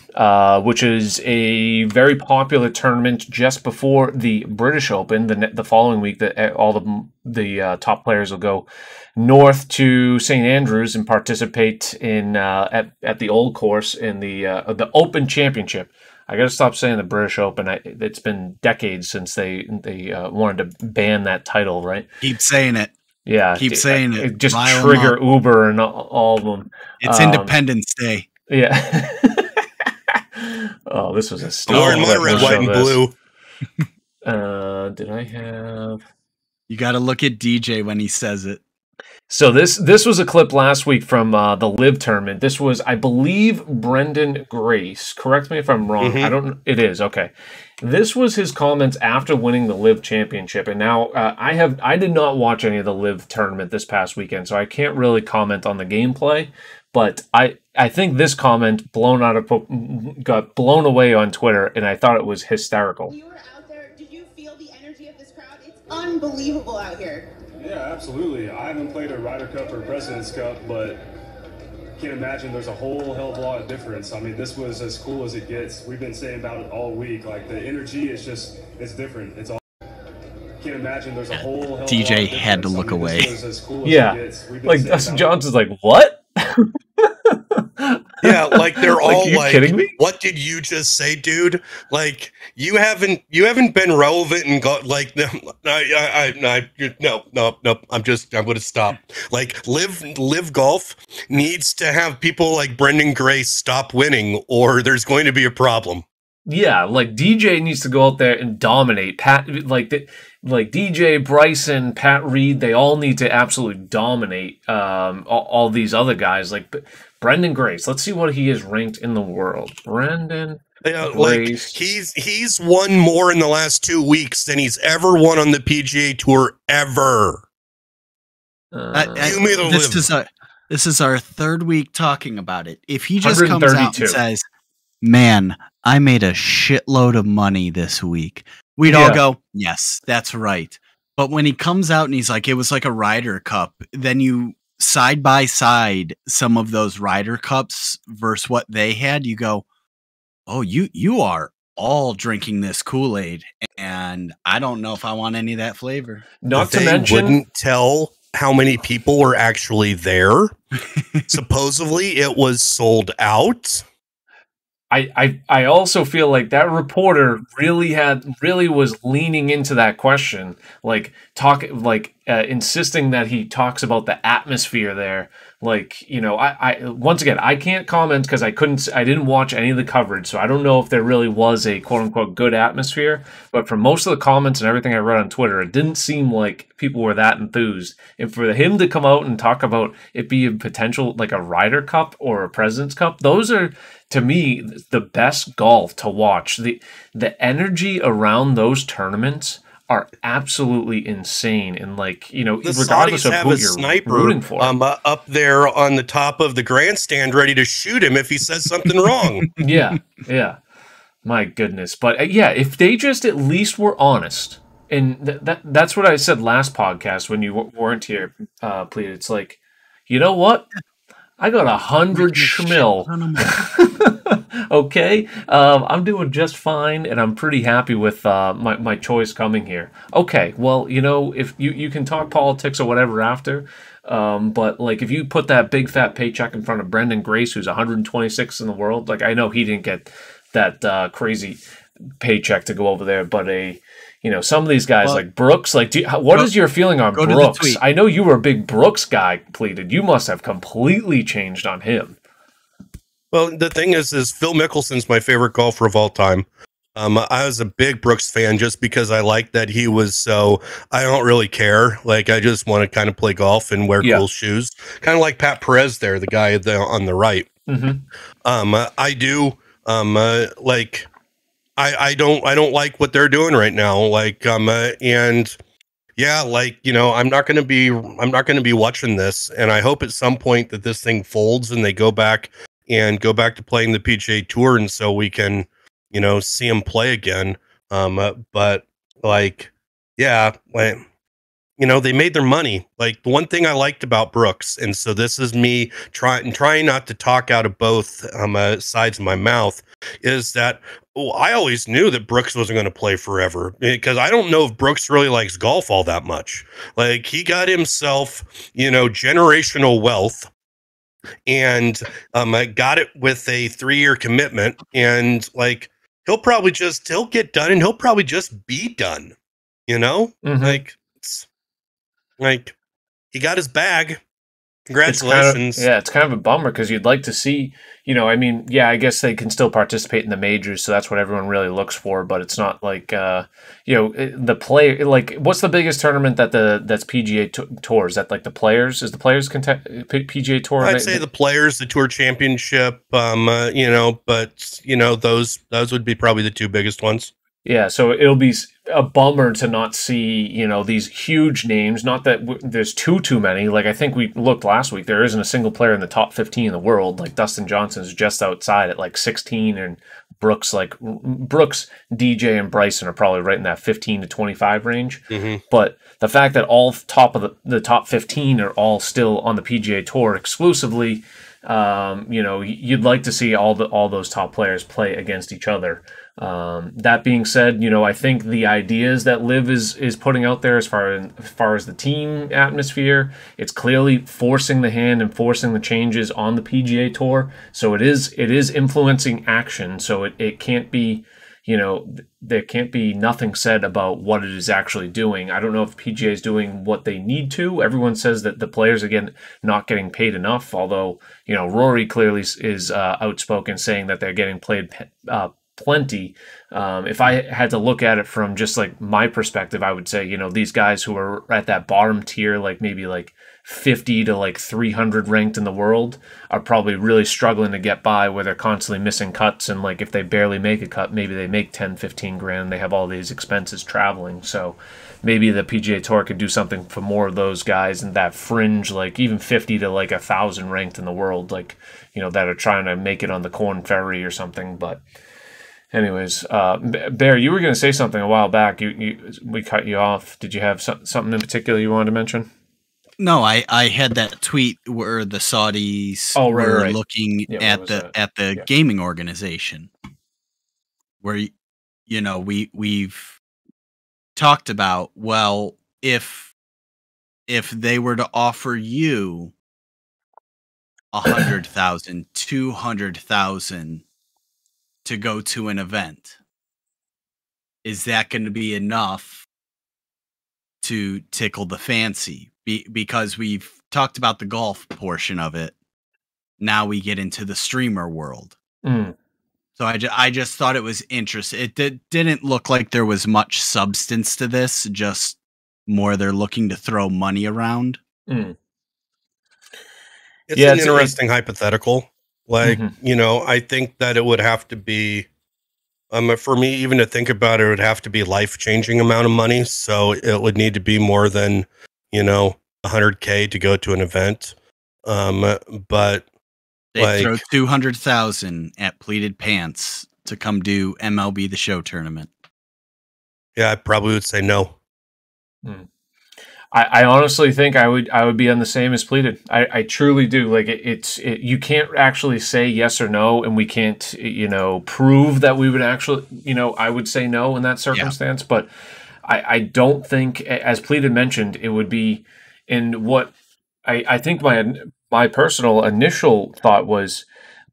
which is a very popular tournament just before the British Open. The following week, that all the top players will go north to St Andrews and participate in at the Old Course in the Open Championship. I got to stop saying the British Open. It's been decades since they wanted to ban that title, right? Keep saying it. Yeah, keep saying it. Just trigger Ooberr and all of them. It's Independence Day. Yeah. Oh, this was a still wearing my red, white, and blue. Did I have? You got to look at DJ when he says it. So this was a clip last week from the Live tournament. This was, I believe, Brendan Grace. Correct me if I'm wrong. Mm-hmm. It is okay. This was his comments after winning the Live Championship, and now I did not watch any of the Live tournament this past weekend, so I can't really comment on the gameplay. But I think this comment got blown away on Twitter, and I thought it was hysterical. You were out there. Did you feel the energy of this crowd? It's unbelievable out here. Yeah, absolutely. I haven't played a Ryder Cup or President's Cup, but can't imagine there's a whole hell of a lot of difference. I mean, this was as cool as it gets. We've been saying about it all week. Like, the energy is just, it's different. It's all. Can't imagine there's a whole hell of a lot of DJ had to look away. Like, Dustin Johnson's like, what? Yeah, Yeah, like they're Like, all are you like, kidding me? "What did you just say, dude?" Like you haven't been relevant and got like no, no. I'm going to stop. Like live golf needs to have people like Brendan Grace stop winning, or there's going to be a problem. Yeah, like DJ needs to go out there and dominate. Like DJ, Bryson, Pat Reed, they all need to absolutely dominate all these other guys. Like Brendan Grace, let's see what he is ranked in the world. Brendan Like Grace. he's won more in the last 2 weeks than he's ever won on the PGA Tour ever. This is our third week talking about it. If he just comes out 132. and says, "Man, I made a shitload of money this week," we'd all go, "Yes, that's right." But when he comes out and he's like, "It was like a Ryder Cup," then you side by side some of those Ryder Cups versus what they had, you go, "Oh, you are all drinking this Kool-Aid, and I don't know if I want any of that flavor." Not to They mention, wouldn't tell how many people were actually there. Supposedly, it was sold out. I also feel like that reporter really was leaning into that question, insisting that he talks about the atmosphere there. Like, you know, I once again, I can't comment because I didn't watch any of the coverage, so I don't know if there really was a quote unquote good atmosphere. But from most of the comments and everything I read on Twitter, it didn't seem like people were that enthused. And for him to come out and talk about it being potential like a Ryder Cup or a President's Cup, those are, to me, the best golf to watch. The energy around those tournaments are absolutely insane, and like, you know, The regardless Saudis of have who a you're sniper rooting for. up there on the top of the grandstand, ready to shoot him if he says something wrong. Yeah. My goodness, but yeah, if they just at least were honest, and that's what I said last podcast when you weren't here, please. It's like, you know what? I got 100 schmil. Okay, I'm doing just fine, and I'm pretty happy with my choice coming here. Okay, well, you know, if you can talk politics or whatever after, but like if you put that big fat paycheck in front of Brendan Grace, who's 126 in the world, like I know he didn't get that crazy paycheck to go over there, but some of these guys like Brooks, like what is your feeling on Brooks? I know you were a big Brooks guy, Pleated. You must have completely changed on him. Well, the thing is Phil Mickelson's my favorite golfer of all time. I was a big Brooks fan just because I liked that he was so, I don't really care. Like, I just want to kind of play golf and wear cool shoes. Kind of like Pat Perez there, the guy on the right. Mm-hmm. I do, like, I don't like what they're doing right now. Like, and yeah, like, you know, I'm not going to be watching this. And I hope at some point that this thing folds and they go back to playing the PGA Tour, and so we can, you know, see him play again. But like, yeah, like, you know, they made their money. Like, the one thing I liked about Brooks, and so this is me trying not to talk out of both sides of my mouth, is that I always knew that Brooks wasn't going to play forever, because I don't know if Brooks really likes golf all that much. Like, he got himself, you know, generational wealth, and I got it with a 3-year commitment, and like he'll get done and he'll probably just be done, you know. Mm-hmm. Like he got his bag. Congratulations. It's kind of a bummer because you'd like to see, you know, I mean, yeah, I guess they can still participate in the majors, so that's what everyone really looks for, but it's not like, you know, the play, like, what's the biggest tournament that's PGA Tour? Is that like the Players? Is the Players PGA Tour? I'd say the Players, the Tour Championship, you know, but, you know, those would be probably the two biggest ones. Yeah, so it'll be a bummer to not see, you know, these huge names. Not that there's too many. Like, I think we looked last week, there isn't a single player in the top 15 in the world. Like, Dustin Johnson's just outside at like 16, and Brooks, DJ, and Bryson are probably right in that 15 to 25 range. Mm-hmm. But the fact that all top of the top 15 are all still on the PGA Tour exclusively, you'd like to see all those top players play against each other. That being said, I think the ideas that Liv is putting out there as far as the team atmosphere, it's clearly forcing the hand and forcing the changes on the PGA Tour. So it is influencing action. So it can't be, there can't be nothing said about what it is actually doing. I don't know if PGA is doing what they need to. Everyone says that the players, again, not getting paid enough, although, Rory clearly is outspoken saying that they're getting played plenty. If I had to look at it from just like my perspective, I would say, these guys who are at that bottom tier, like maybe like 50 to like 300 ranked in the world, are probably really struggling to get by, where they're constantly missing cuts. And like if they barely make a cut, maybe they make 10, 15 grand. They have all these expenses traveling. So maybe the PGA Tour could do something for more of those guys and that fringe, like even 50 to like 1,000 ranked in the world, like, that are trying to make it on the Corn Ferry or something. But anyways, Bear, you were going to say something a while back. We cut you off. Did you have something in particular you wanted to mention? No, I had that tweet where the Saudis were looking at the gaming organization, where we've talked about, well, if they were to offer you 100,000, 200,000 to go to an event, is that going to be enough to tickle the fancy? Because we've talked about the golf portion of it. Now we get into the streamer world. Mm. So I just thought it was interesting. It didn't look like there was much substance to this, just more they're looking to throw money around. Mm. It's an interesting hypothetical. Like, I think that it would have to be, for me, even to think about it, it would have to be life-changing amount of money. So it would need to be more than, 100K to go to an event. But they throw 200,000 at pleated pants to come do MLB The Show tournament. Yeah, I probably would say no. Mm. I honestly think I would be on the same as pleaded. I truly do. Like you can't actually say yes or no, and we can't prove that we would actually I would say no in that circumstance. Yeah. But I don't think, as pleaded mentioned, it would be in what I think my personal initial thought was,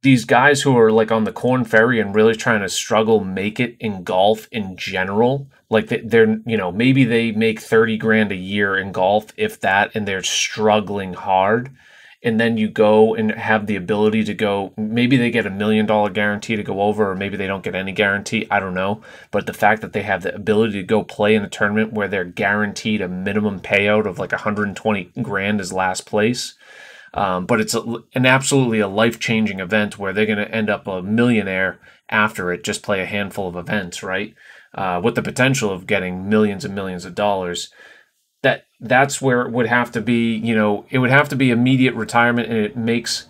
these guys who are like on the Corn Ferry and really trying to struggle make it in golf in general, like they're maybe they make 30 grand a year in golf, if that, and they're struggling hard, and then you go and have the ability to go, maybe they get $1 million guarantee to go over, or maybe they don't get any guarantee, I don't know, but the fact that they have the ability to go play in a tournament where they're guaranteed a minimum payout of like 120 grand as last place. But it's an absolutely a life-changing event where they're going to end up a millionaire after it, just play a handful of events, right? With the potential of getting millions and millions of dollars. That's where it would have to be, it would have to be immediate retirement, and it makes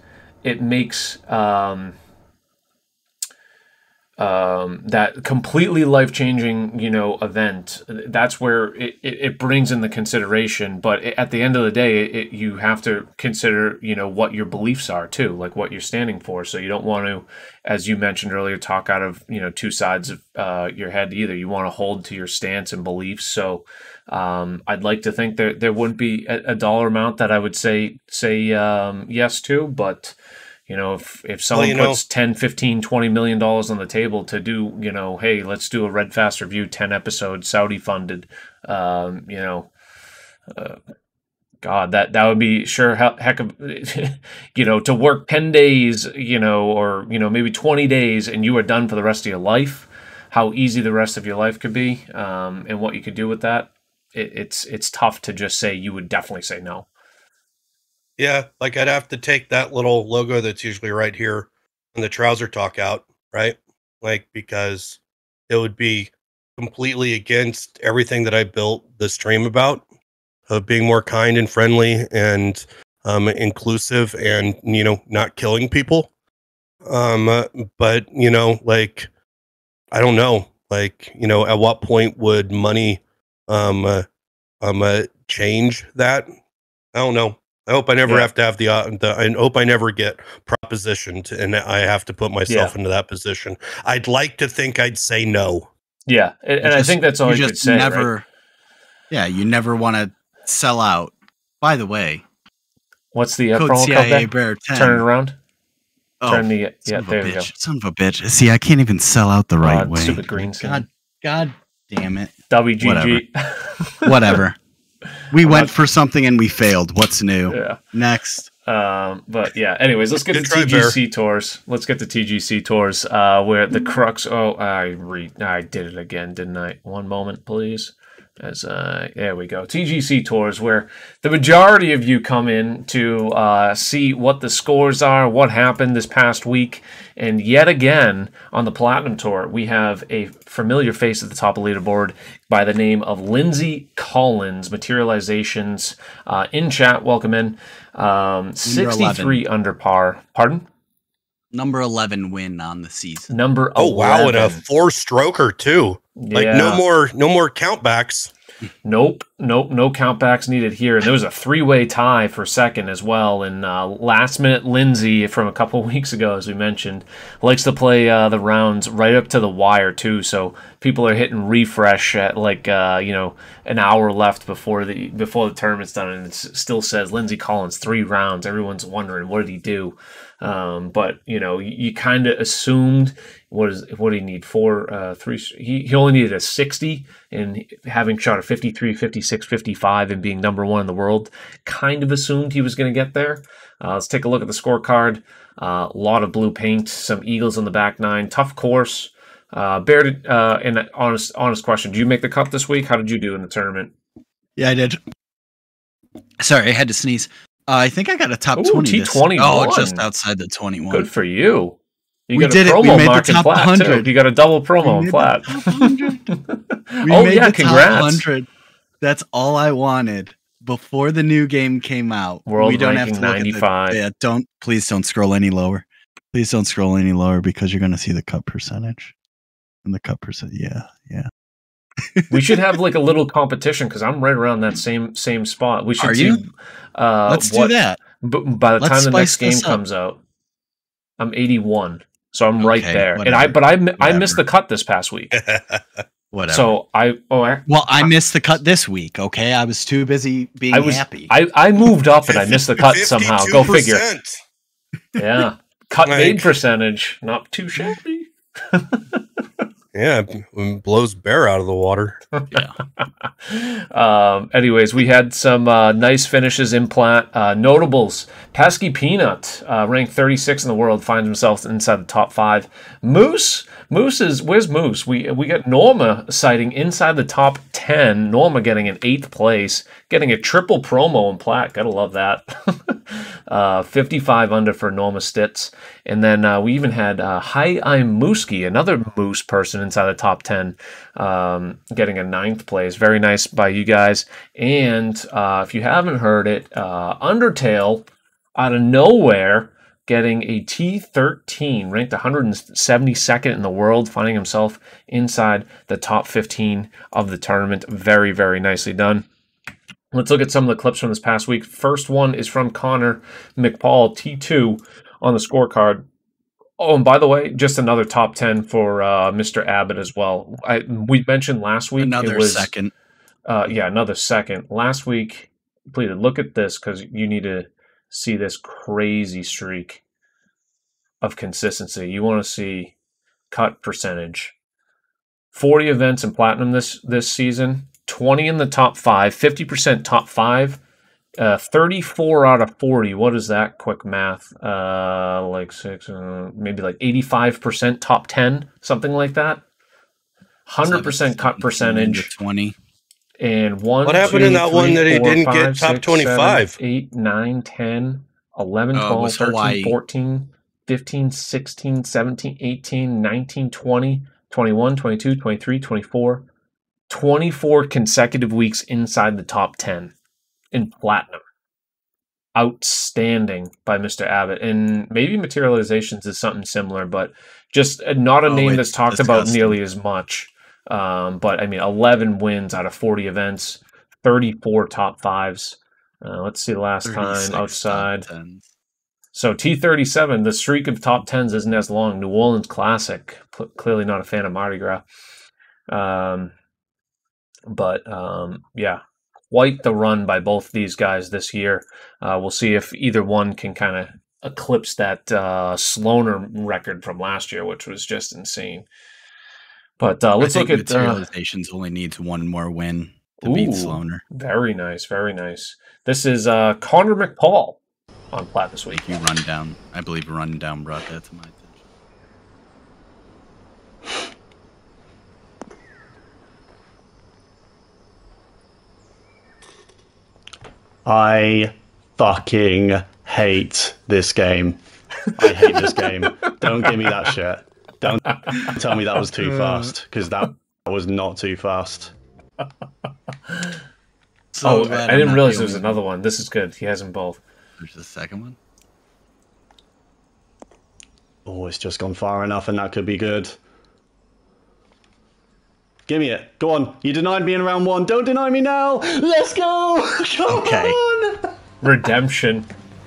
that completely life-changing, event. That's where it brings in the consideration. But at the end of the day, you have to consider, what your beliefs are too, like what you're standing for. So you don't want to, as you mentioned earlier, talk out of, two sides of your head either. You want to hold to your stance and beliefs. So I'd like to think there wouldn't be a dollar amount that I would say yes to, but if someone puts 10, 15, $20 million on the table to do, hey, let's do a Red Fast review, 10 episodes, Saudi funded, God, that would be sure heck of, to work 10 days, or, maybe 20 days, and you are done for the rest of your life, how easy the rest of your life could be, and what you could do with that. It's tough to just say you would definitely say no. Yeah, like I'd have to take that little logo that's usually right here and the trouser talk out, right? Like, because it would be completely against everything that I built the stream about, of being more kind and friendly and inclusive and, not killing people. But, like, I don't know, like, at what point would money change that? I don't know. I hope I never have to have I hope I never get propositioned and I have to put myself into that position. I'd like to think I'd say no. Yeah, and I think that's all you could say. Never, right? Yeah, you never want to sell out. By the way, what's the code promo CIA code? Bear 10. Turn it around. Oh, Turn the there we go. Son of a bitch. See, I can't even sell out the right way. Stupid green screen. God damn it. WGG. Whatever. We went for something and we failed. What's new? Yeah. Next. But yeah, anyways, let's get to TGC Tours. Let's get to TGC Tours, where the crux. Oh, I did it again, didn't I? One moment, please. There we go. TGC Tours, where the majority of you come in to see what the scores are, what happened this past week, and yet again on the Platinum Tour, we have a familiar face at the top of the leaderboard by the name of Lindsay Collins. Materializations in chat. Welcome in. 63 under par. Pardon? Number 11 win on the season. Number 11. Oh wow, and a 4-stroker too. Like no more countbacks. Nope, no countbacks needed here. And there was a 3-way tie for second as well. And last minute Lindsay from a couple weeks ago, as we mentioned, likes to play the rounds right up to the wire too. So people are hitting refresh at an hour left before the tournament's done, and it still says Lindsay Collins 3 rounds. Everyone's wondering, what did he do? But you kind of assumed what do you need? 3. He only needed a 60, and having shot a 53, 56, 55, and being number 1 in the world, kind of assumed he was going to get there. Let's take a look at the scorecard. A lot of blue paint, some eagles on the back 9, tough course. Bear, and an honest question: did you make the cut this week? How did you do in the tournament? Yeah, I did. Sorry, I had to sneeze. I think I got a top 20. T21. Oh, just outside the 21. Good for you. We did it. We made the top 100. You got a double promo in flat. Congrats. 100. That's all I wanted before the new game came out. World we don't ranking have to 95. Please don't scroll any lower. Please don't scroll any lower because you're going to see the cut percentage. And the cut percent, yeah. We should have like a little competition because I'm right around that same spot. We should. Are you? Let's do that. By the time the next game comes out, I'm 81, so I'm right there. Whatever. And I missed the cut this past week. Whatever. So I missed the cut this week. Okay, I was too busy being happy. I moved up and I missed the cut somehow. Go figure. Yeah, cut made percentage, not too shabby. Yeah, blows Bear out of the water. Yeah. Anyways, we had some nice finishes in plat. Notables: Pesky Peanut, ranked 36 in the world, finds himself inside the top 5. Moose where's Moose? We got Norma sighting inside the top 10. Norma getting an 8th place, getting a triple promo in plat. Gotta love that. 55 under for Norma Stitz. And then we even had Hi I'm Mooski, another Moose person inside the top 10, getting a 9th place. Very nice by you guys. And if you haven't heard it, Undertale out of nowhere getting a T13, ranked 172nd in the world, finding himself inside the top 15 of the tournament. Very, very nicely done. Let's look at some of the clips from this past week. First one is from Connor McPaul, T2 on the scorecard. Oh, and by the way, just another top 10 for Mr. Abbott as well. We mentioned last week another second. Another second. Last week, please look at this because you need to see this crazy streak of consistency. You want to see cut percentage. 40 events in platinum this season. 20 in the top 5, 50% top 5, 34 out of 40. What is that? Quick math. Like 6, maybe like 85% top 10, something like that. 100% cut percentage. 20. And 1, what happened 2, in that 3, one that he 4, didn't 5, get top 6, 25? 7, 8, 9, 10, 11, 12, 13, 14, 15, 16, 17, 18, 19, 20, 21, 22, 23, 24. 24 consecutive weeks inside the top 10 in platinum. Outstanding by Mr. Abbott. And maybe Materializations is something similar, but just not a name that's talked about nearly as much. But I mean, 11 wins out of 40 events, 34 top 5s. Let's see the last time outside. top 10s. So T37, the streak of top 10s isn't as long. New Orleans Classic. Clearly not a fan of Mardi Gras. But yeah, quite the run by both these guys this year. We'll see if either one can kind of eclipse that Sloaner record from last year, which was just insane. But let's look at Materializations only needs one more win to beat Sloaner. Very nice, very nice. This is Connor McPaul on Platt this week. Thank you, Rundown. I believe Rundown brought that to my attention. I fucking hate this game. I hate this game. Don't give me that shit. Don't tell me that was too fast, because that was not too fast. So I didn't realize there was another one. This is good. He has them both. There's the second one. Oh, it's just gone far enough, and that could be good. Give me it. Go on. You denied me in round one. Don't deny me now. Let's go. Come on. Redemption.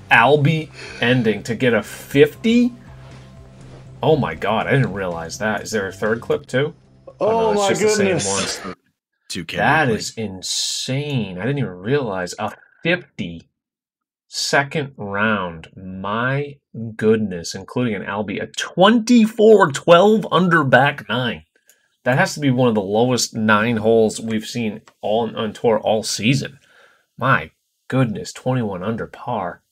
Albie ending to get a 50. Oh my god, I didn't realize that. Is there a third clip too? Oh, no, my goodness. The same one. That is insane. I didn't even realize a 50 second round. My goodness, including an Albie, a 24-12 under back 9. That has to be one of the lowest 9 holes we've seen on tour all season. My goodness, 21 under par.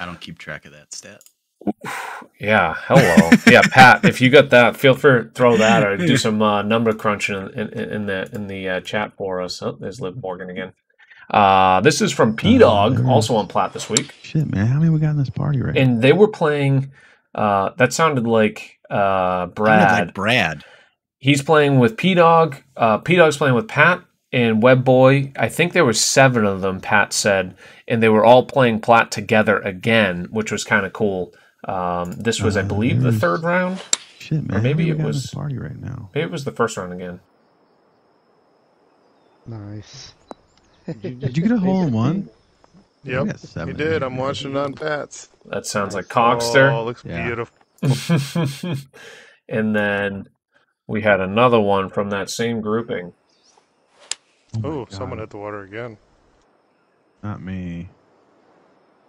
I don't keep track of that stat. Yeah, hello. Yeah, Pat, if you got that, feel free to throw that or do some number crunching in the chat for us. Oh, there's Liv Morgan again. This is from P-Dog, also on Platt this week. Shit, man, how many we got in this party right now? And they were playing, that sounded like Brad. Sounded like Brad. He's playing with P-Dog. P-Dog's playing with Pat and Web Boy. I think there were 7 of them, Pat said, and they were all playing Platt together again, which was kind of cool. This was, I believe, the third round. Shit, man. Or maybe it in was this party right now. Maybe it was the first round again. Nice. Did you get a hole in one? Yep, you did. I'm watching it on Pat's. That sounds like Cockster. Oh, looks beautiful. And then we had another one from that same grouping. Oh, someone hit the water again. Not me.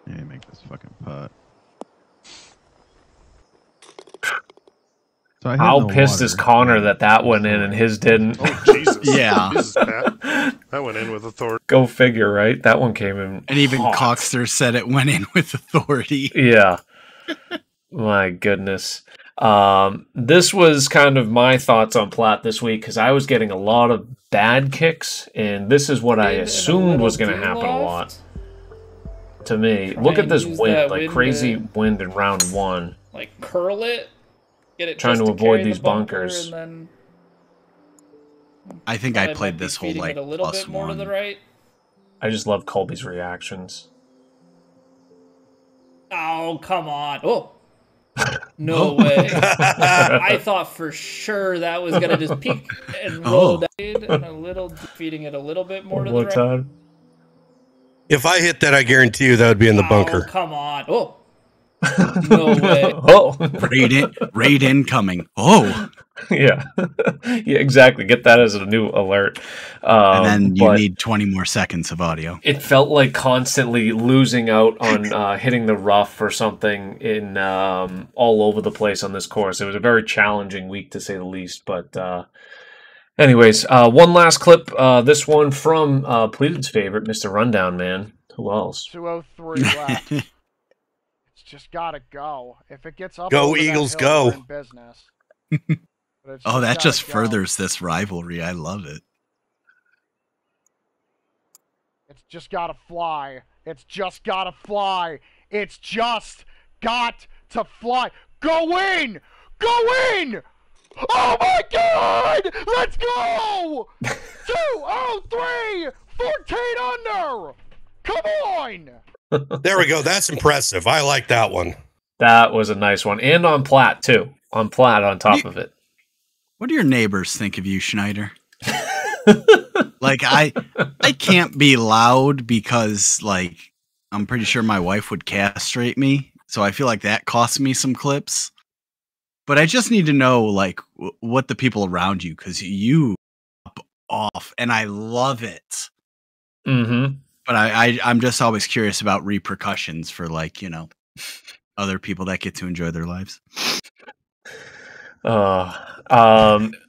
Yeah, make this fucking putt. So How pissed is Connor that went in and his didn't? Oh, Jesus. Yeah. Jesus, Pat. That went in with authority. Go figure, right? That one came in. And even hot. Cockster said it went in with authority. Yeah. My goodness. This was kind of my thoughts on Platt this week because I was getting a lot of bad kicks, and this is what I assumed was going to happen a lot. To me, look at this wind, like crazy wind in round 1. Like curl it, get it trying to avoid these bunkers. And then I think I played this whole like a little bit more to the right. I just love Colby's reactions. Oh, come on. Oh. No way. I thought for sure that was going to just peek and roll down and a little, feeding it a little bit more to the right. Time. If I hit that, I guarantee you that would be in the bunker. Oh, come on. Oh. No way. Oh. Raid incoming. Oh. Yeah. Yeah, exactly. Get that as a new alert. And then you need 20 more seconds of audio. It felt like constantly losing out on hitting the rough or something in all over the place on this course. It was a very challenging week to say the least. But anyways, one last clip. This one from Pleated's favorite, Mr. Rundown Man. Who else? 203 left. It's just gotta go. If it gets up, go Eagles, go! We're in business. Oh, that just furthers this rivalry. I love it. It's just gotta fly. It's just gotta fly. It's just got to fly. Go in! Go in! Oh my God! Let's go! 203! 14 under! Come on! There we go. That's impressive. I like that one. That was a nice one. And on Platt, too. On Platt on top of it. What do your neighbors think of you, Schneider? Like I can't be loud because like I'm pretty sure my wife would castrate me. So I feel like that costs me some clips. But I just need to know like what the people around you, because you up off and I love it. Mm-hmm. But I'm just always curious about repercussions for like, you know, other people that get to enjoy their lives.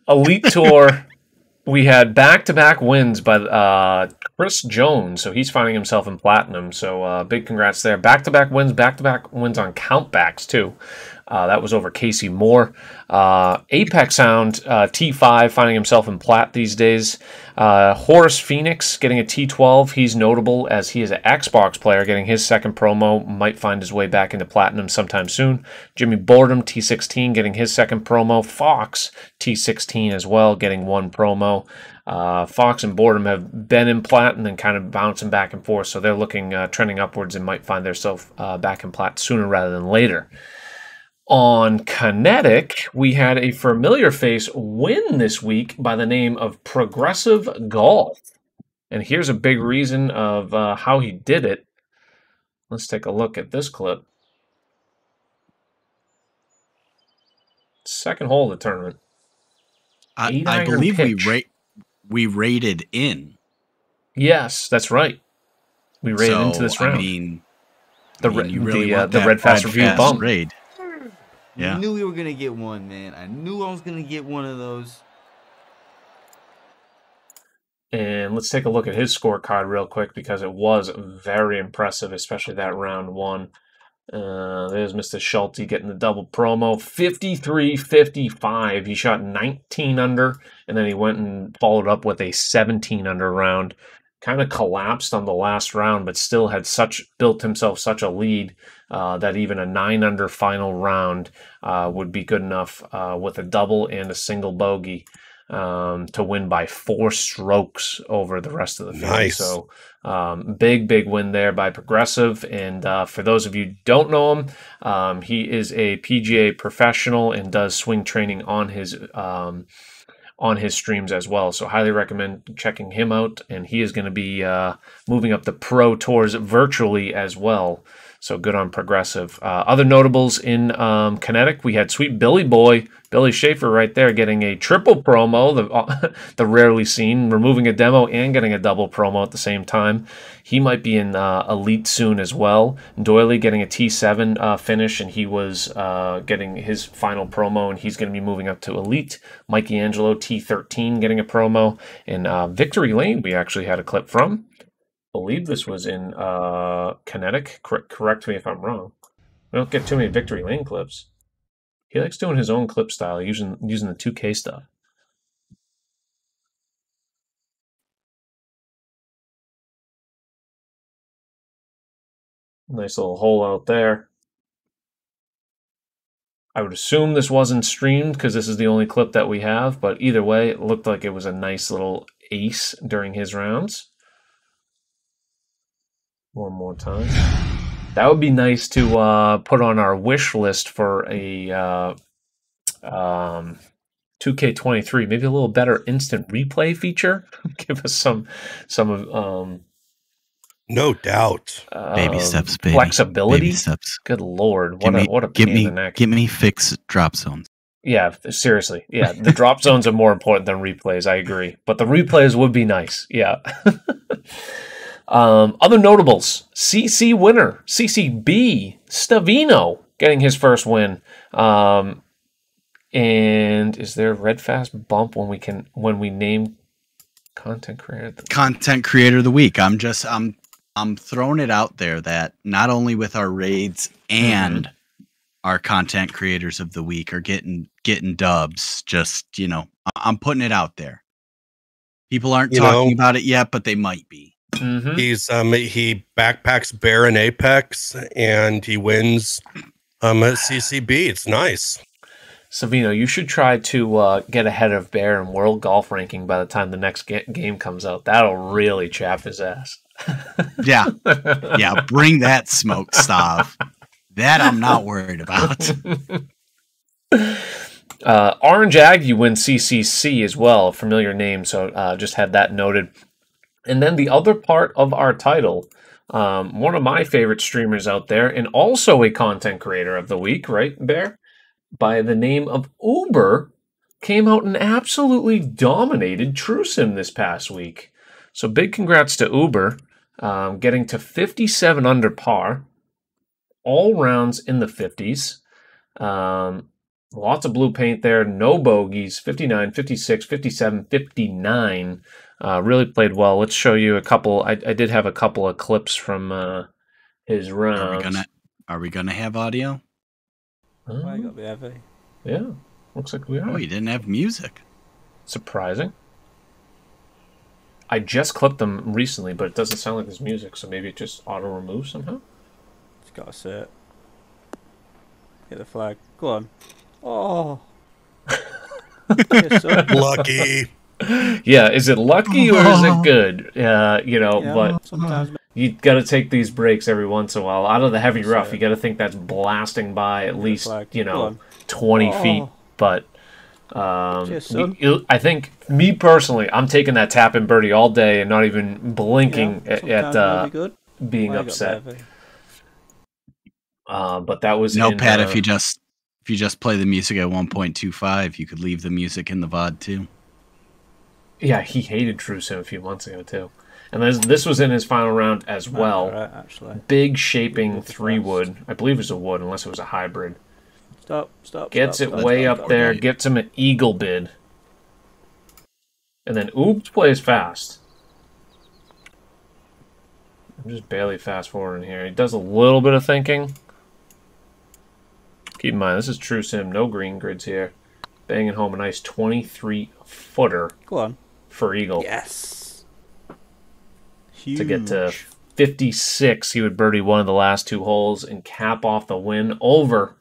Elite Tour, we had back-to-back wins by Chris Jones, so he's finding himself in platinum. So big congrats there. Back-to-back wins on countbacks too. That was over Casey Moore. Apex Sound, T5, finding himself in plat these days. Horace Phoenix getting a T12. He's notable as he is an Xbox player, getting his second promo. Might find his way back into platinum sometime soon. Jimmy Boredom, T16, getting his second promo. Fox, T16 as well, getting one promo. Fox and Boredom have been in plat and then kind of bouncing back and forth, so they're looking trending upwards and might find themselves back in plat sooner rather than later. On Kinetic, we had a familiar face win this week by the name of Progressive Golf. And here's a big reason of how he did it. Let's take a look at this clip. Second hole of the tournament. I believe we rated in. Yes, that's right. We rated into this round. I mean, the Red Fast Review bump. Raid. Yeah. I knew we were going to get one, man. I knew I was going to get one of those. And let's take a look at his scorecard real quick because it was very impressive, especially that round one. There's Mr. Schulte getting the double promo. 53-55. He shot 19 under, and then he went and followed up with a 17 under round. Kind of collapsed on the last round, but still had built himself such a lead that even a 9 under final round would be good enough with a double and a single bogey to win by 4 strokes over the rest of the field. Nice. So big win there by Progressive. And for those of you who don't know him, he is a PGA professional and does swing training on his streams as well. So highly recommend checking him out. And he is going to be moving up the Pro Tours virtually as well. So good on Progressive. Other notables in Kinetic, we had sweet Billy Boy, Billy Schaefer right there, getting a triple promo, the rarely seen, removing a demo and getting a double promo at the same time. He might be in Elite soon as well. Doyley getting a T7 finish, and he was getting his final promo, and he's going to be moving up to Elite. Mikey Angelo, T13, getting a promo. And Victory Lane, we actually had a clip from. I believe this was in Kinetic. Correct me if I'm wrong. We don't get too many Victory Lane clips. He likes doing his own clip style, using the 2K stuff. Nice little hole out there. I would assume this wasn't streamed because this is the only clip that we have, but either way, it looked like it was a nice little ace during his rounds. One more time. That would be nice to put on our wish list for a 2K23. Maybe a little better instant replay feature. Give us some of no doubt. Baby steps, baby. Flexibility. Baby steps. Good Lord, what a pain in the neck. Give me fixed drop zones. Yeah, seriously. Yeah, the drop zones are more important than replays. I agree, but the replays would be nice. Yeah. Other notables, CC winner, CCB, Stavino getting his first win. And is there a Red Fast bump when we name content creator? Content creator of the week. I'm throwing it out there that not only with our raids and our content creators of the week are getting dubs. Just, you know, I'm putting it out there. People aren't talking about it yet, but they might be. Mm-hmm. He backpacks Bear in Apex and he wins at CCB. It's nice. Savino, you should try to get ahead of Bear in world golf ranking by the time the next game comes out. That'll really chap his ass. Yeah, bring that smoke, Stav. That I'm not worried about. Orange Aggie wins CCC as well, familiar name, so just had that noted. And then the other part of our title, one of my favorite streamers out there, and also a content creator of the week, right, Bear? By the name of Ooberr, came out and absolutely dominated TrueSim this past week. So big congrats to Ooberr, getting to 57 under par, all rounds in the 50s. Lots of blue paint there, no bogeys, 59, 56, 57, 59. Really played well. Let's show you a couple. I did have a couple of clips from his rounds. Are we gonna have audio? I got the heavy. Yeah, looks like we are. Oh, you didn't have music. Surprising. I just clipped them recently, but it doesn't sound like there's music, so maybe it just auto-removes somehow? Just gotta see it. Hit the flag. Go on. Oh. Lucky. Yeah, is it lucky or is it good? But sometimes you got to take these breaks every once in a while. Out of the heavy rough, you got to think that's blasting by at least, 20 feet. But I think, me personally, I'm taking that tap and birdie all day and not even blinking at being upset. But that was no, Pat. If you just play the music at 1.25, you could leave the music in the VOD too. Yeah, he hated TrueSim a few months ago too, and this was in his final round as well. Right, actually. Big shaping 3-wood. I believe it was a wood, unless it was a hybrid. Stop. Gets it way up there. Gets him an eagle bid, and then Oops plays fast. I'm just barely fast forwarding here. He does a little bit of thinking. Keep in mind, this is TrueSim, no green grids here. Banging home a nice 23-footer. Go on. For eagle. Yes. Huge. To get to 56, he would birdie one of the last two holes and cap off the win over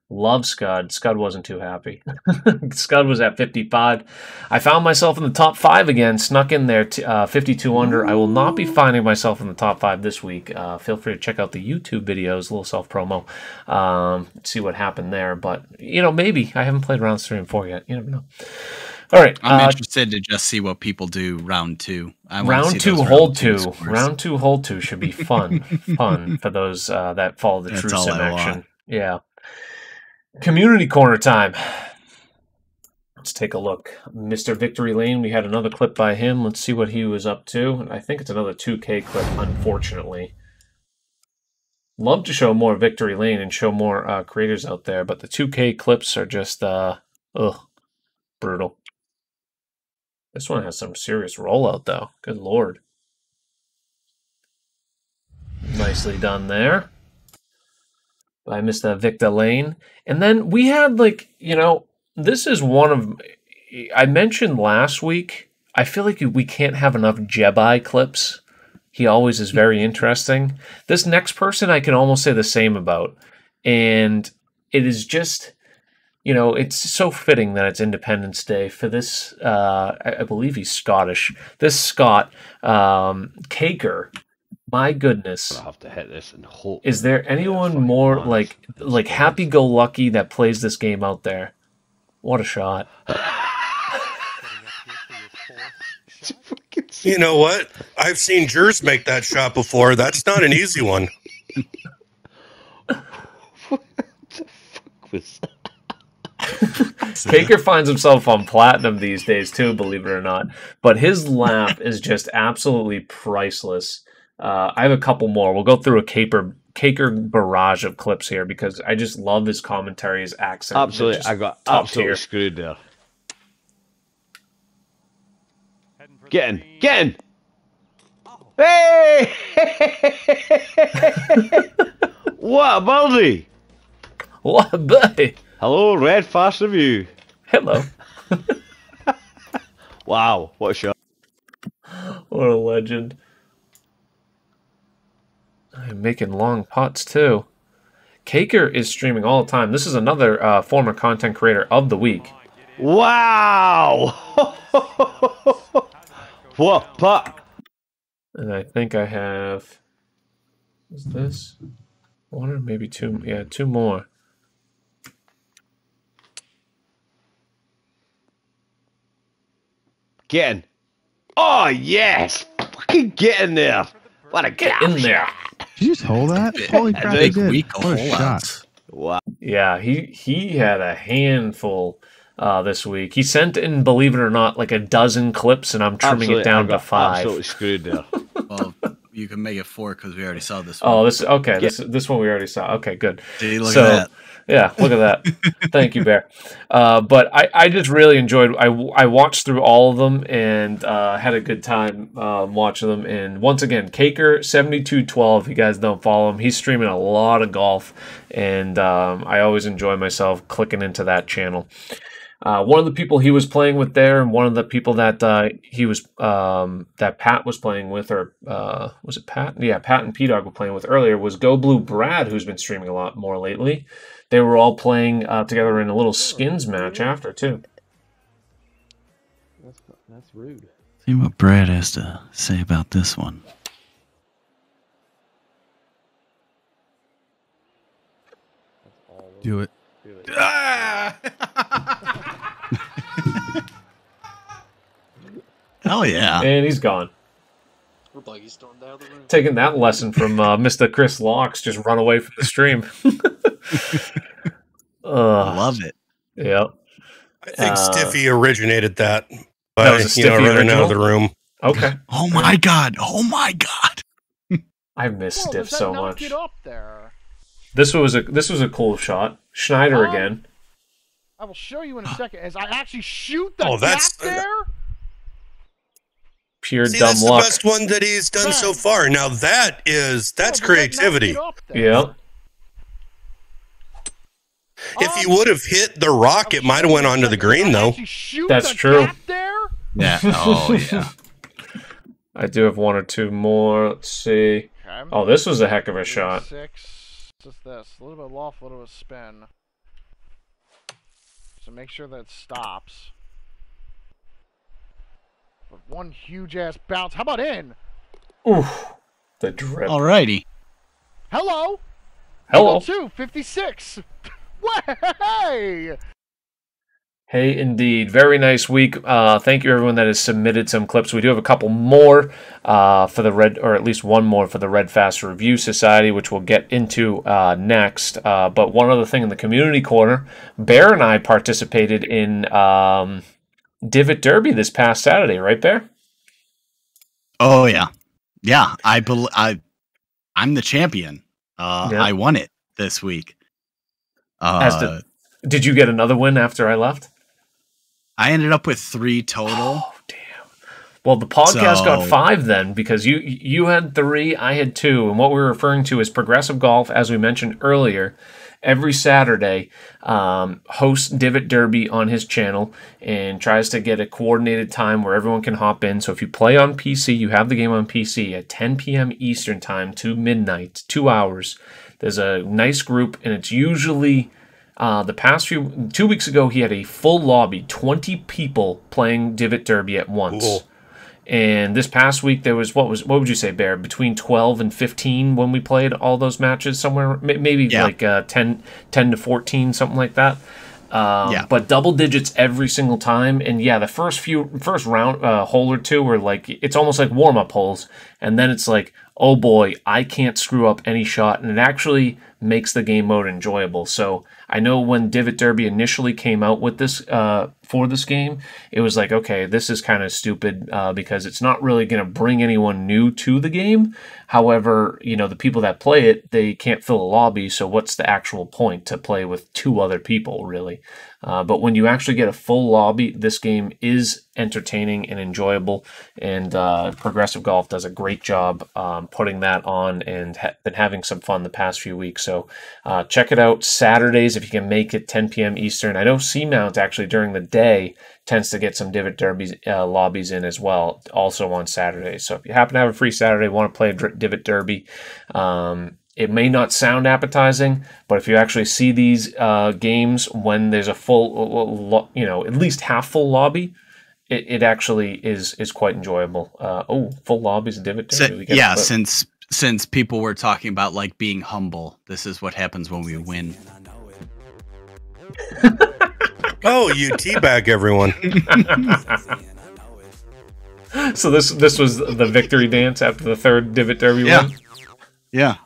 Love Scud. Scud wasn't too happy. Scud was at 55. I found myself in the top 5 again, snuck in there, 52 under. I will not be finding myself in the top 5 this week. Feel free to check out the YouTube videos, a little self-promo, see what happened there. But, maybe. I haven't played rounds 3 and 4 yet. You never know. All right. I'm interested to just see what people do round 2. Round 2, hole 2. Round 2, hole 2 should be fun. Fun for those that follow the TrueSim action. Yeah. Community corner time. Let's take a look. Mr. Victory Lane, we had another clip by him. Let's see what he was up to. I think it's another 2K clip, unfortunately. Love to show more Victory Lane and show more creators out there, but the 2K clips are just, brutal. This one has some serious rollout, though. Good lord. Nicely done there by Mr. Victor Lane. And then we had, this is one of... I mentioned last week, I feel like we can't have enough Jebai clips. He always is very interesting. This next person I can almost say the same about. And it is just... it's so fitting that it's Independence Day for this, I believe he's Scottish. This Scot, Caker, my goodness. I'll have to hit this and hope. Is there anyone more like happy-go-lucky that plays this game out there? What a shot. You know what? I've seen Jers make that shot before. That's not an easy one. What the fuck was that? Caker finds himself on platinum these days too, believe it or not. But his laugh is just absolutely priceless. I have a couple more. We'll go through a Caker barrage of clips here because I just love his commentary, his accent. Absolutely, I got absolutely screwed there. Get in! Hey! What a birdie! What a birdie! Hello, Red Fast Review. Hello. Wow, what a shot. What a legend. I'm making long putts too. Caker is streaming all the time. This is another former content creator of the week. Wow! What putt? And I think I have... Is this? One or maybe two? Yeah, two more. Get in. Oh, yes. Fucking get in there. What a Get in there. Did you just hold that? Holy crap, he Big did. week What a hole shot. outs. Wow. Yeah, he had a handful this week. He sent in, believe it or not, like a dozen clips, and I'm trimming it down to 5. Absolutely screwed there. Well, you can make it 4 because we already saw this one. Oh, this okay. This one we already saw. Okay, good. See, look at that. Yeah, look at that. Thank you, Bear. But I just really enjoyed. I watched through all of them and had a good time watching them. And once again, Caker 7212. If you guys don't follow him, he's streaming a lot of golf, and I always enjoy myself clicking into that channel. One of the people he was playing with there, and one of the people that he was that Pat was playing with, or was it Pat? Yeah, Pat and P-Dog were playing with earlier, was Go Blue Brad, who's been streaming a lot more lately. They were all playing together in a little skins match after too. That's rude. See what Brad has to say about this one. Do it. Hell yeah. And he's gone. Taking that lesson from Mr. Chris Locks, just run away from the stream. Love it. Yeah. I think Stiffy originated that That by was a Stiffy running out original? of the room. Okay. Oh my god. Oh my god. I miss Whoa, Stiff does that so knock much. it up there? This was a cool shot. Schneider again. I will show you in a second as I actually shoot the Oh, that's- gap there. Pure See, dumb that's luck. the best one that he's done so far. Now that's creativity. Yeah. If he would have hit the rock, it might have went onto the green, though. That's true. Yeah. Oh yeah. I do have one or two more. Let's see. Okay. Oh, this was a heck of a shot. 6. Just this. A little bit of loft, a little bit of spin. So make sure that it stops. But one huge ass bounce. How about in? Oof. The drip. Alrighty. Hello. Hello. 56. Way. Hey, indeed. Very nice week. Thank you, everyone that has submitted some clips. We do have a couple more for the Red, or at least one more for the Red Fast Review Society, which we'll get into next. But one other thing in the community corner, Bear and I participated in Divot Derby this past Saturday, right, Bear? Oh yeah. Yeah. I'm the champion. I won it this week. Did you get another win after I left? I ended up with 3 total. Oh, damn. Well, the podcast got 5 then, because you had 3, I had 2, and what we're referring to is Progressive Golf, as we mentioned earlier, every Saturday hosts Divot Derby on his channel and tries to get a coordinated time where everyone can hop in. So if you play on PC, you have the game on PC at 10 p.m. Eastern time to midnight, 2 hours. There's a nice group, and it's usually... the past 2 weeks ago, he had a full lobby, 20 people playing Divot Derby at once. Cool. And this past week, there was, what would you say, Bear? Between 12 and 15 when we played all those matches somewhere? Maybe like 10 to 14, something like that. But double digits every single time. And yeah, the first round, hole or two were like, it's almost like warm-up holes. And then it's like, oh boy, I can't screw up any shot. And it actually makes the game mode enjoyable. So I know when Divot Derby initially came out with this for this game, it was like, okay, this is kind of stupid because it's not really going to bring anyone new to the game. However, the people that play it, they can't fill a lobby, so what's the actual point to play with 2 other people, really? But when you actually get a full lobby, this game is entertaining and enjoyable, and Progressive Golf does a great job putting that on and been having some fun the past few weeks. So check it out Saturdays if you can make it 10 p.m. Eastern. I know Seamount actually during the day tends to get some Divot Derby lobbies in as well, also on Saturdays. So if you happen to have a free Saturday, want to play Divot Derby, it may not sound appetizing, but if you actually see these games when there's a full, at least half full lobby, it actually is quite enjoyable. Full lobbies of Divot Derby. Since people were talking about like being humble, this is what happens when we win. Oh, you teabag everyone. So this was the victory dance after the third Divot Derby win? Yeah.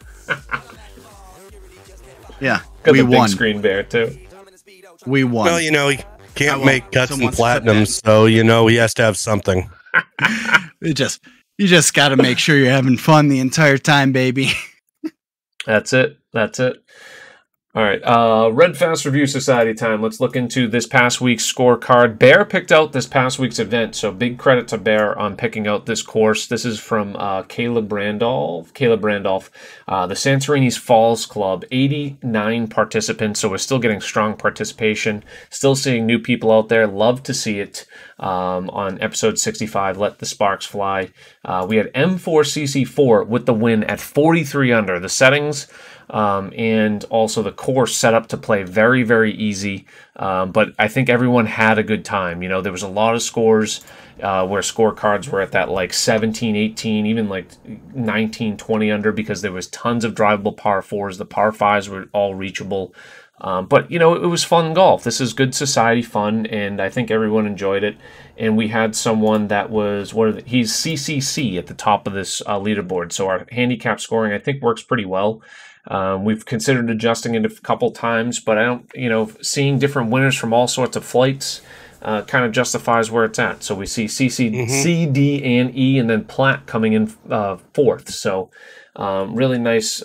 Yeah. Got we the big won. screen bear, too. We won. Well, he can't make cuts and platinums, so he has to have something. You just got to make sure you're having fun the entire time, baby. That's it. All right, Red Fast Review Society time. Let's look into this past week's scorecard. Bear picked out this past week's event, so big credit to Bear on picking out this course. This is from Caleb Randolph. The Santorini's Falls Club, 89 participants, so we're still getting strong participation. Still seeing new people out there. Love to see it on episode 65, Let the Sparks Fly. We had M4CC4 with the win at 43 under. The settings... and also the course set up to play very, very easy. But I think everyone had a good time. There was a lot of scores where scorecards were at that like 17, 18, even like 19, 20 under because there was tons of drivable par fours. The par fives were all reachable. But it was fun golf. This is good society fun, and I think everyone enjoyed it. And we had someone that was he's CCC at the top of this leaderboard. So our handicap scoring I think works pretty well. We've considered adjusting it a couple times, but I don't, seeing different winners from all sorts of flights kind of justifies where it's at. So we see CC, C, D, and E, and then Platt coming in fourth. So really nice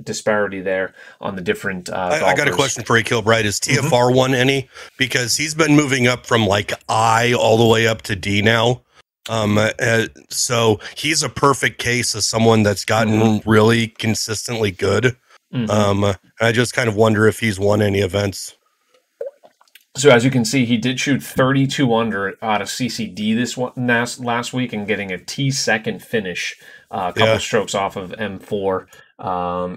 disparity there on the different I got a question for you, Kilbride. Is TFR won any? Because he's been moving up from like I all the way up to D now. So he's a perfect case of someone that's gotten really consistently good. I just kind of wonder if he's won any events. So as you can see, he did shoot 32 under out of CCD last week and getting a T2 finish, a couple strokes off of M4.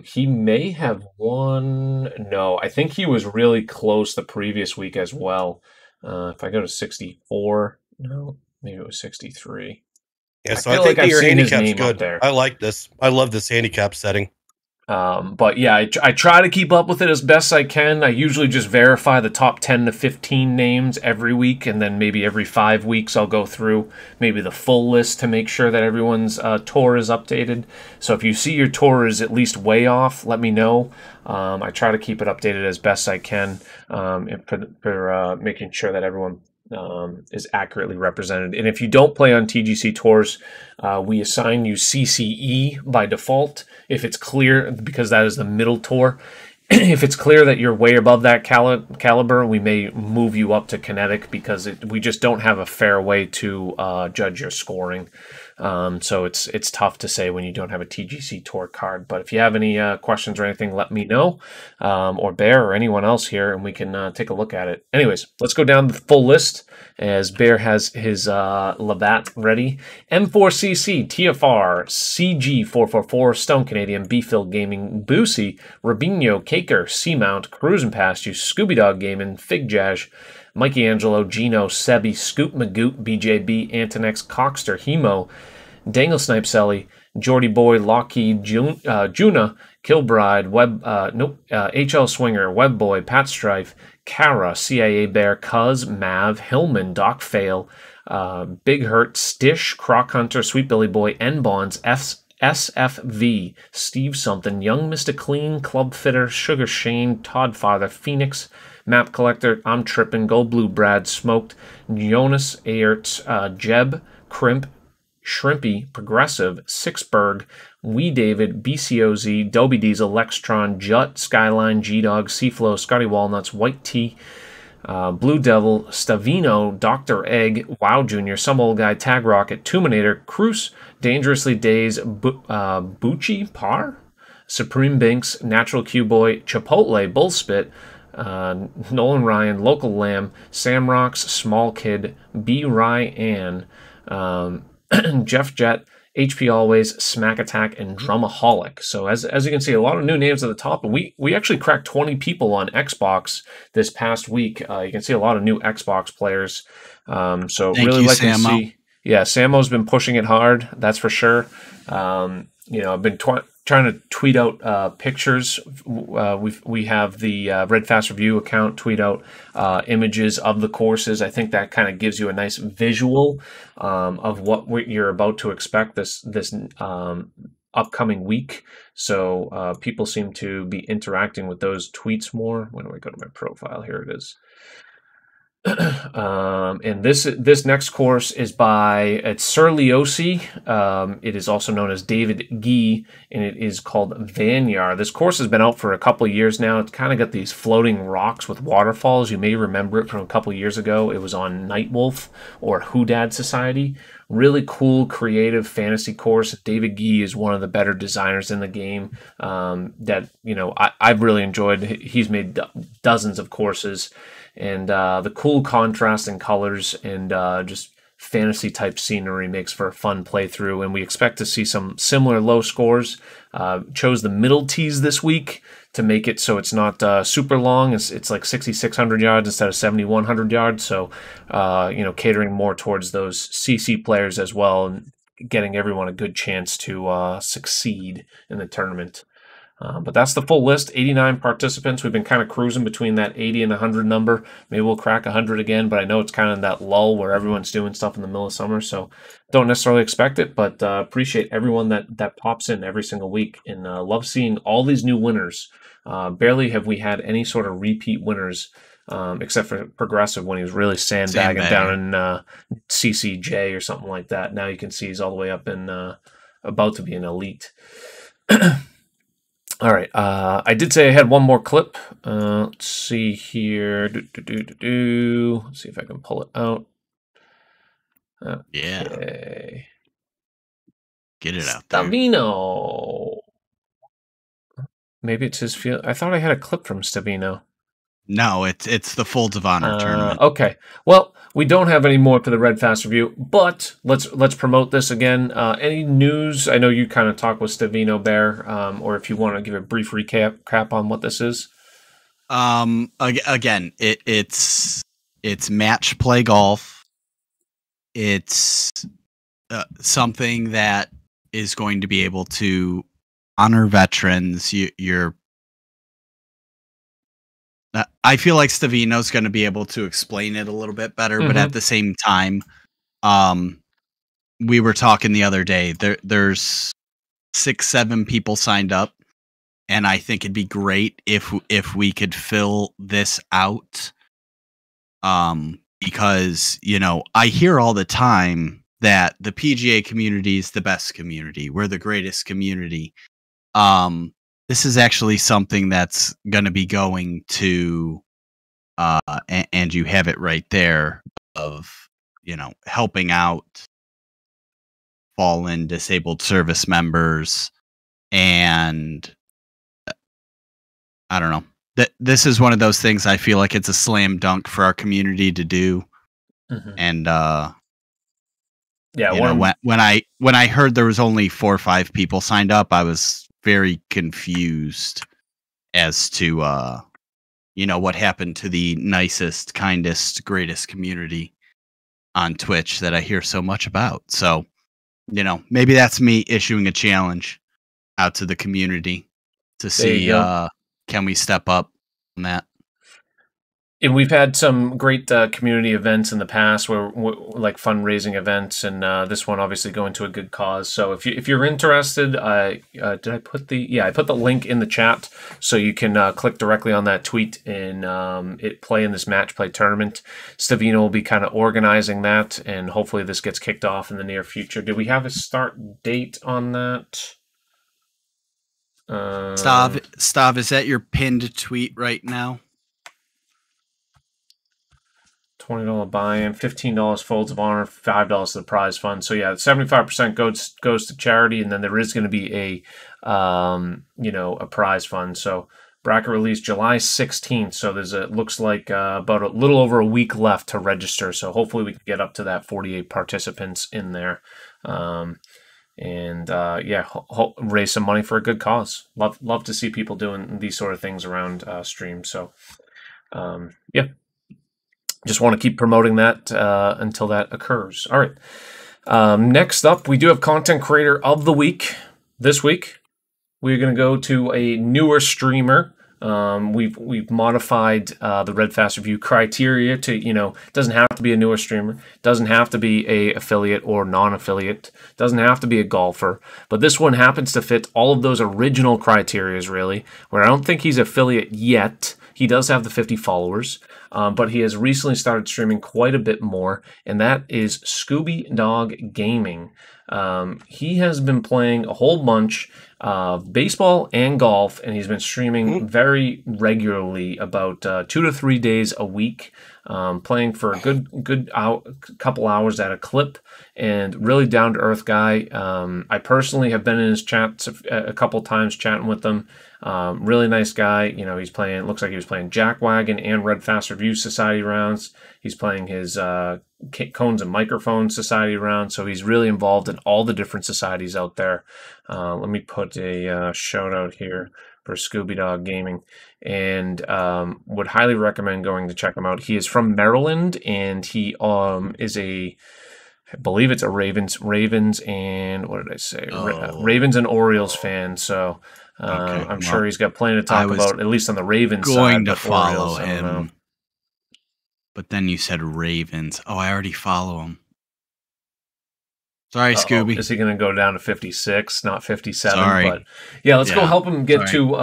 He may have won. No, I think he was really close the previous week as well. If I go to 64, no. Maybe it was 63. Yeah, so I think that your handicap's good. I like this. I love this handicap setting. But yeah, I try to keep up with it as best I can. I usually just verify the top 10 to 15 names every week, and then maybe every 5 weeks I'll go through maybe the full list to make sure that everyone's tour is updated. So if you see your tour is at least way off, let me know. I try to keep it updated as best I can for making sure that everyone is accurately represented. And if you don't play on TGC Tours, we assign you CCE by default if it's clear, because that is the middle tour. If it's clear that you're way above that caliber, we may move you up to Kinetic because we just don't have a fair way to judge your scoring. So it's tough to say when you don't have a TGC Tour card. But if you have any questions or anything, let me know, or Bear or anyone else here, and we can take a look at it. Anyways, let's go down the full list as Bear has his Labatt ready. M4CC, TFR, CG444, Stone Canadian, Beefield Gaming, Boosie, Rubinho, Caker, Seamount, Cruising Past You, Scooby Dog Gaming, Fig Jazz, Mikey Angelo, Gino, Sebi, Scoot Magoot, BJB, Antonex, Coxter, Hemo, Dangle Snipe Selly, Geordie Boy, Lockheed, Juna, Kilbride, HL Swinger, Web Boy, Pat Strife, Kara, CIA Bear, Cuz, Mav, Hillman, Doc Fail, Big Hurt, Stish, Croc Hunter, Sweet Billy Boy, N Bonds, SFV, Steve Something, Young Mr. Clean, Club Fitter, Sugar Shane, Todd Father, Phoenix, Map Collector, I'm Trippin', Gold Blue Brad, Smoked, Jonas Ayerts, Jeb, Crimp, Shrimpy, Progressive, Sixberg, Wee David, BCOZ, Dobie Diesel, Lextron, Jut, Skyline, G-Dog, Seaflow, Scotty Walnuts, White Tea, Blue Devil, Stavino, Dr. Egg, Wow Jr., Some Old Guy, Tag Rocket, Tuminator, Cruz, Dangerously Days, Bucci, Par, Supreme Binks, Natural Q-Boy, Chipotle, Bullspit, Nolan Ryan, Local Lamb, Samrocks, Small Kid, B. Ryan, Jeff Jet, HP Always, Smack Attack, and Drumaholic. So as you can see, a lot of new names at the top. And we actually cracked 20 people on Xbox this past week. You can see a lot of new Xbox players. So Thank really you, like to Samo. see. Yeah, Samo's been pushing it hard. That's for sure. I've been trying to tweet out pictures. We have the Red Fast Review account tweet out images of the courses. I think that kind of gives you a nice visual of what you're about to expect this upcoming week. So people seem to be interacting with those tweets more. When do I go to my profile? Here it is. And this next course is it's Sir Leosi. It is also known as David Gee, and it is called Vanyar. This course has been out for a couple of years now. It's kind of got these floating rocks with waterfalls. You may remember it from a couple of years ago. It was on Nightwolf or Hoodad Society. Really cool, creative fantasy course. David Gee is one of the better designers in the game. That I've really enjoyed. He's made dozens of courses. And the cool contrast in colors and just fantasy type scenery makes for a fun playthrough. And we expect to see some similar low scores. Chose the middle tees this week to make it so it's not super long. It's like 6,600 yards instead of 7,100 yards. So, catering more towards those CC players as well and getting everyone a good chance to succeed in the tournament. But that's the full list, 89 participants. We've been kind of cruising between that 80 and 100 number. Maybe we'll crack 100 again, but I know it's kind of that lull where everyone's doing stuff in the middle of summer, so don't necessarily expect it, but appreciate everyone that pops in every single week, and love seeing all these new winners. Barely have we had any sort of repeat winners, except for Progressive when he was really sandbagging down in CCJ or something like that. Now you can see he's all the way up in about to be an elite. All right, I did say I had one more clip. Let's see here. Let's see if I can pull it out. Okay. Yeah. Get it out there. Stavino. Maybe it's his field. I thought I had a clip from Stavino. No, it's the Folds of Honor tournament. Okay. Well, we don't have any more for the Red Fast Review, but let's promote this again. Any news? I know you kind of talked with Stavino Bear, or if you want to give a brief recap on what this is. Again, it's match play golf. It's something that is going to be able to honor veterans. I feel like Stavino's going to be able to explain it a little bit better, but at the same time, we were talking the other day. There's 6-7 people signed up, and I think it'd be great if we could fill this out. Because I hear all the time that the PGA community is the best community. We're the greatest community. This is actually something that's going to be going to, and you have it right there, of, helping out fallen, disabled service members. And I don't know. This is one of those things I feel like it's a slam dunk for our community to do. And, when I heard there was only 4 or 5 people signed up, I was very confused as to what happened to the nicest, kindest, greatest community on Twitch that I hear so much about. So, maybe that's me issuing a challenge out to the community to see can we step up on that. And we've had some great community events in the past, where like fundraising events, and this one obviously going to a good cause. So if you're interested, I put the link in the chat, so you can click directly on that tweet and play in this match play tournament. Stavino will be kind of organizing that, and hopefully this gets kicked off in the near future. Do we have a start date on that? Stav, is that your pinned tweet right now? $20 buy-in, $15 Folds of Honor, $5 to the prize fund. So yeah, 75% goes to charity, and then there is going to be a prize fund. So bracket release July 16th. So looks like about a little over a week left to register. So hopefully we can get up to that 48 participants in there, raise some money for a good cause. Love to see people doing these sort of things around stream. So just want to keep promoting that until that occurs. All right. Next up, we do have Content Creator of the Week this week. we're going to go to a newer streamer. We've modified the Red Fast Review criteria to, it doesn't have to be a newer streamer, doesn't have to be a affiliate or non-affiliate, doesn't have to be a golfer, but this one happens to fit all of those original criterias, really, where I don't think he's affiliate yet. He does have the 50 followers, but he has recently started streaming quite a bit more, and that is Scooby Dog Gaming. He has been playing a whole bunch of baseball and golf, and he's been streaming very regularly, about 2 to 3 days a week, playing for a good couple hours at a clip, and really down-to-earth guy. I personally have been in his chats a couple times chatting with him. Really nice guy. He's playing, looks like he was playing Jackwagon and Red Fast Review Society rounds. He's playing his Cones and Microphone Society round, so he's really involved in all the different societies out there. Let me put a shout out here for Scooby Dog Gaming, and would highly recommend going to check him out. He is from Maryland, and he is I believe it's a Ravens and what did I say? Ravens and Orioles fan. So I'm sure he's got plenty to talk about, at least on the Ravens side. Going to follow him. But then you said Ravens. Oh, I already follow him. Sorry, Scooby. Is he going to go down to 56, not 57? Sorry. But yeah, let's go help him get to...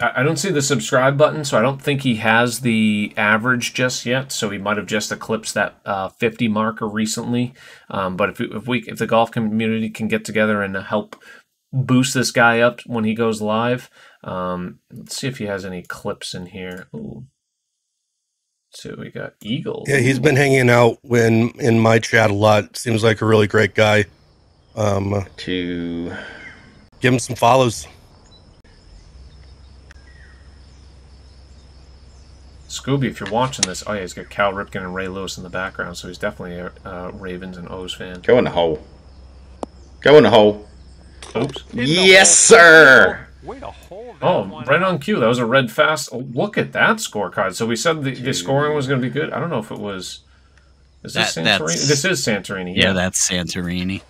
I don't see the subscribe button, so I don't think he has the average just yet. So he might have just eclipsed that 50 marker recently. But if the golf community can get together and help boost this guy up when he goes live, let's see if he has any clips in here. Ooh. So we got Eagle. Yeah, he's been hanging out in my chat a lot. Seems like a really great guy. To give him some follows. Scooby, if you're watching this, he's got Cal Ripken and Ray Lewis in the background, so he's definitely a Ravens and O's fan. Go in the hole. Go in the hole. Oops. Yes, sir. Right on cue. That was a Red Fast. Oh, look at that scorecard. So we said the scoring was going to be good. I don't know if it was. Is this Santorini? This is Santorini. Yeah, that's Santorini.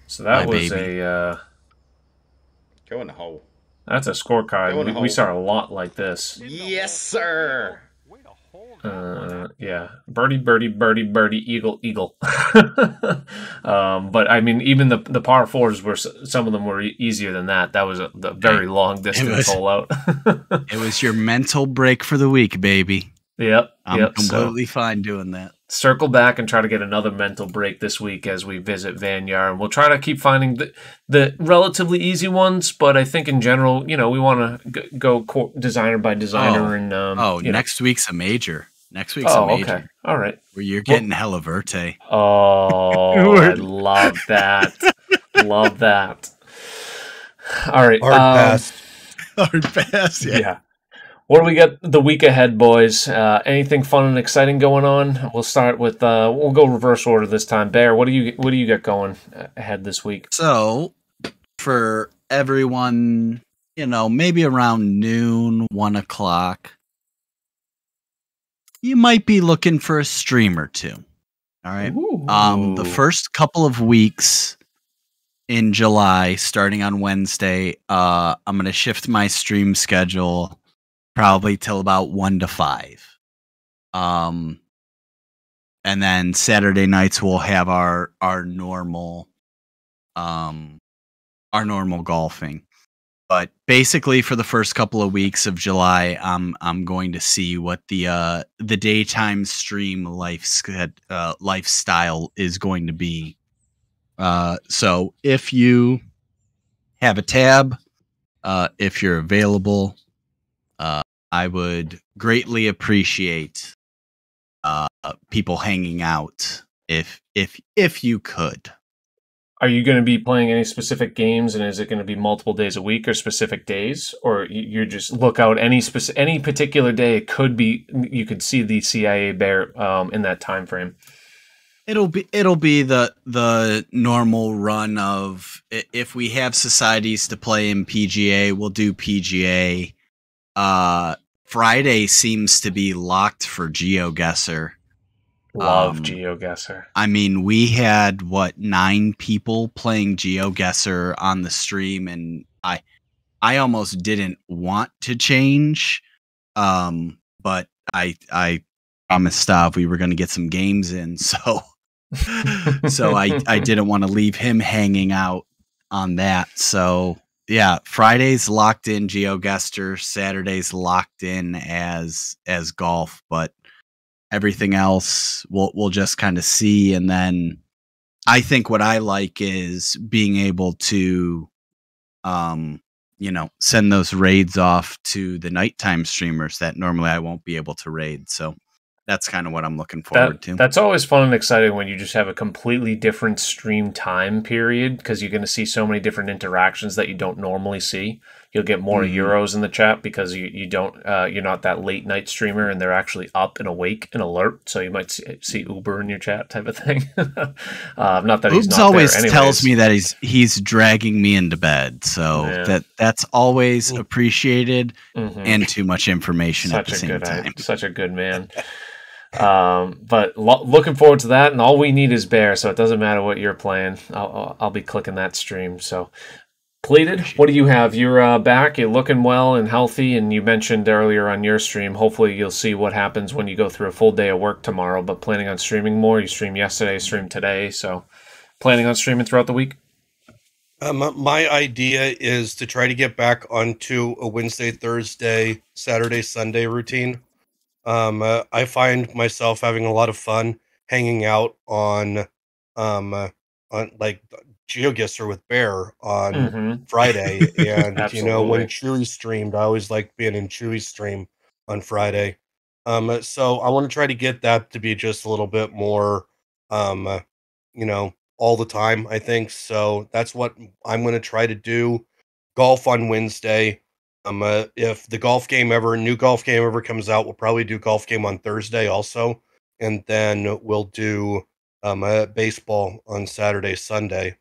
So that was a. Go in the hole. That's a scorecard. We saw a lot like this. Yes, sir. Yeah, birdie, eagle. But I mean, even the par fours some of them were easier than that. That was a very long distance hole out. It was your mental break for the week, baby. Yep, I'm completely fine doing that. Circle back and try to get another mental break this week as we visit Vanyar, and we'll try to keep finding the relatively easy ones. But I think in general, we want to go designer by designer. Next week's a major. Next week's a major. Okay. All right. Where you're getting hella verte. Oh, I love that. Love that. All right. Hard pass. Yeah. What do we got the week ahead, boys? Anything fun and exciting going on? We'll start with we'll go reverse order this time. Bear, what do you got going ahead this week? So, for everyone, maybe around noon, 1 o'clock, you might be looking for a stream or two. All right. The first couple of weeks in July, starting on Wednesday, I'm going to shift my stream schedule probably till about 1 to 5. And then Saturday nights we'll have our normal golfing. But basically, for the first couple of weeks of July, I'm going to see what the daytime stream lifestyle is going to be. So if you have a tab, if you're available, I would greatly appreciate people hanging out if you could. Are you going to be playing any specific games, and is it going to be multiple days a week or specific days, or you just look out any particular day? It could be you could see the CIA Bear in that time frame. It'll be the normal run of, if we have societies to play in PGA, we'll do PGA. Friday seems to be locked for GeoGuessr. Love GeoGuessr. I mean, we had 9 people playing GeoGuessr on the stream, and I almost didn't want to change, but I promised Stav we were going to get some games in, so I didn't want to leave him hanging out on that. So yeah, Friday's locked in GeoGuessr, Saturday's locked in as golf, but everything else we'll just kind of see. And then I think what I like is being able to send those raids off to the nighttime streamers that normally I won't be able to raid. So that's kind of what I'm looking forward to. That's always fun and exciting when you just have a completely different stream time period, because you're going to see so many different interactions that you don't normally see. You'll get more Euros in the chat because you're not that late night streamer and they're actually up and awake and alert. So you might see Ooberr in your chat type of thing. Not that he's not always there anyways. Tells me that he's dragging me into bed. So that's always appreciated and too much information at the same time. Such a good man. But looking forward to that, and all we need is Bear, so it doesn't matter what you're playing. I'll be clicking that stream. So, Plated, what do you have? You're back, you're looking well and healthy, and you mentioned earlier on your stream, hopefully you'll see what happens when you go through a full day of work tomorrow, but planning on streaming more? You streamed yesterday, streamed today, so planning on streaming throughout the week? My idea is to try to get back onto a Wednesday, Thursday, Saturday, Sunday routine. I find myself having a lot of fun hanging out on like GeoGuessr with Bear on Friday, and when Chewy streamed, I always liked being in Chewy's stream on Friday. So I want to try to get that to be just a little bit more, all the time. I think so. That's what I'm going to try to do. Golf on Wednesday. If the new golf game ever comes out, we'll probably do golf game on Thursday also, and then we'll do baseball on Saturday, Sunday.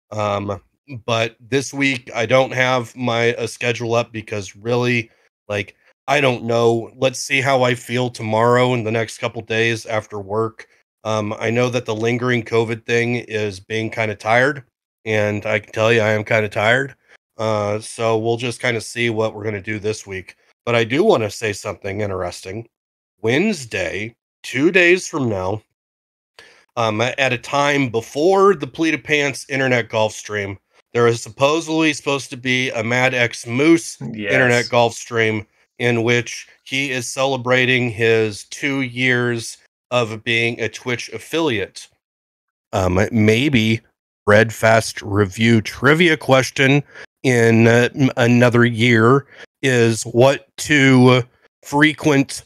But this week I don't have my schedule up because really, I don't know. Let's see how I feel tomorrow and the next couple days after work. I know that the lingering COVID thing is being kind of tired, and I can tell you I am kind of tired. So we'll just kind of see what we're going to do this week. But I do want to say something interesting. Wednesday, 2 days from now, at a time before the Pleated Pants internet golf stream, there is supposedly supposed to be a Mad X Moose internet golf stream in which he is celebrating his 2 years of being a Twitch affiliate. Maybe Redfast review trivia question in another year is what two frequent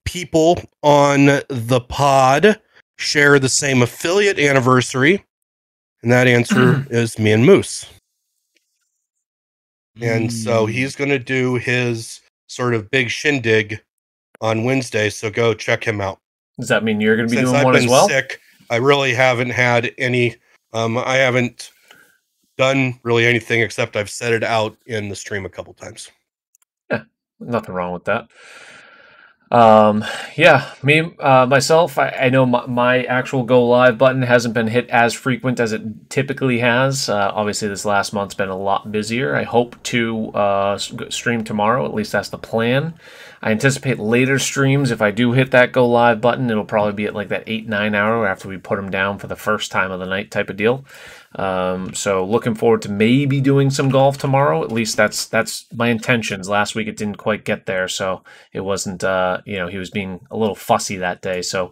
people on the pod share the same affiliate anniversary, and that answer is me and Moose. And so he's going to do his sort of big shindig on Wednesday, so go check him out. Does that mean you're going to be Since doing I've one been as well? Sick, I really haven't had any. I haven't done really anything except I've said it out in the stream a couple times. Yeah, nothing wrong with that. Myself, I know my actual go live button hasn't been hit as frequent as it typically has. Obviously, this last month's been a lot busier. I hope to stream tomorrow. At least that's the plan. I anticipate later streams. If I do hit that go live button, it'll probably be at like that 8-9 hour after we put them down for the first time of the night type of deal. So looking forward to maybe doing some golf tomorrow. At least that's my intentions. Last week it didn't quite get there, so it wasn't. He was being a little fussy that day, so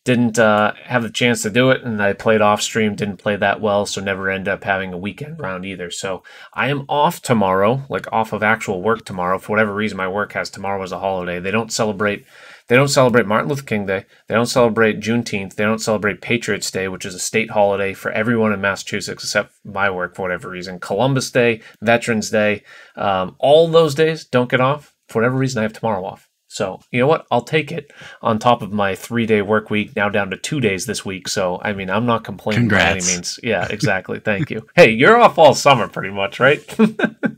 didn't have the chance to do it. And I played off stream, didn't play that well, so never ended up having a weekend round either. So I am off tomorrow, like off of actual work tomorrow. For whatever reason, my work has tomorrow as a holiday. They don't celebrate Martin Luther King Day. They don't celebrate Juneteenth. They don't celebrate Patriots Day, which is a state holiday for everyone in Massachusetts except my work for whatever reason. Columbus Day, Veterans Day, all those days don't get off. For whatever reason, I have tomorrow off. So, you know what? I'll take it on top of my 3-day work week, now down to 2 days this week. So, I mean, I'm not complaining by any means. Yeah, exactly. Thank you. Hey, you're off all summer pretty much, right?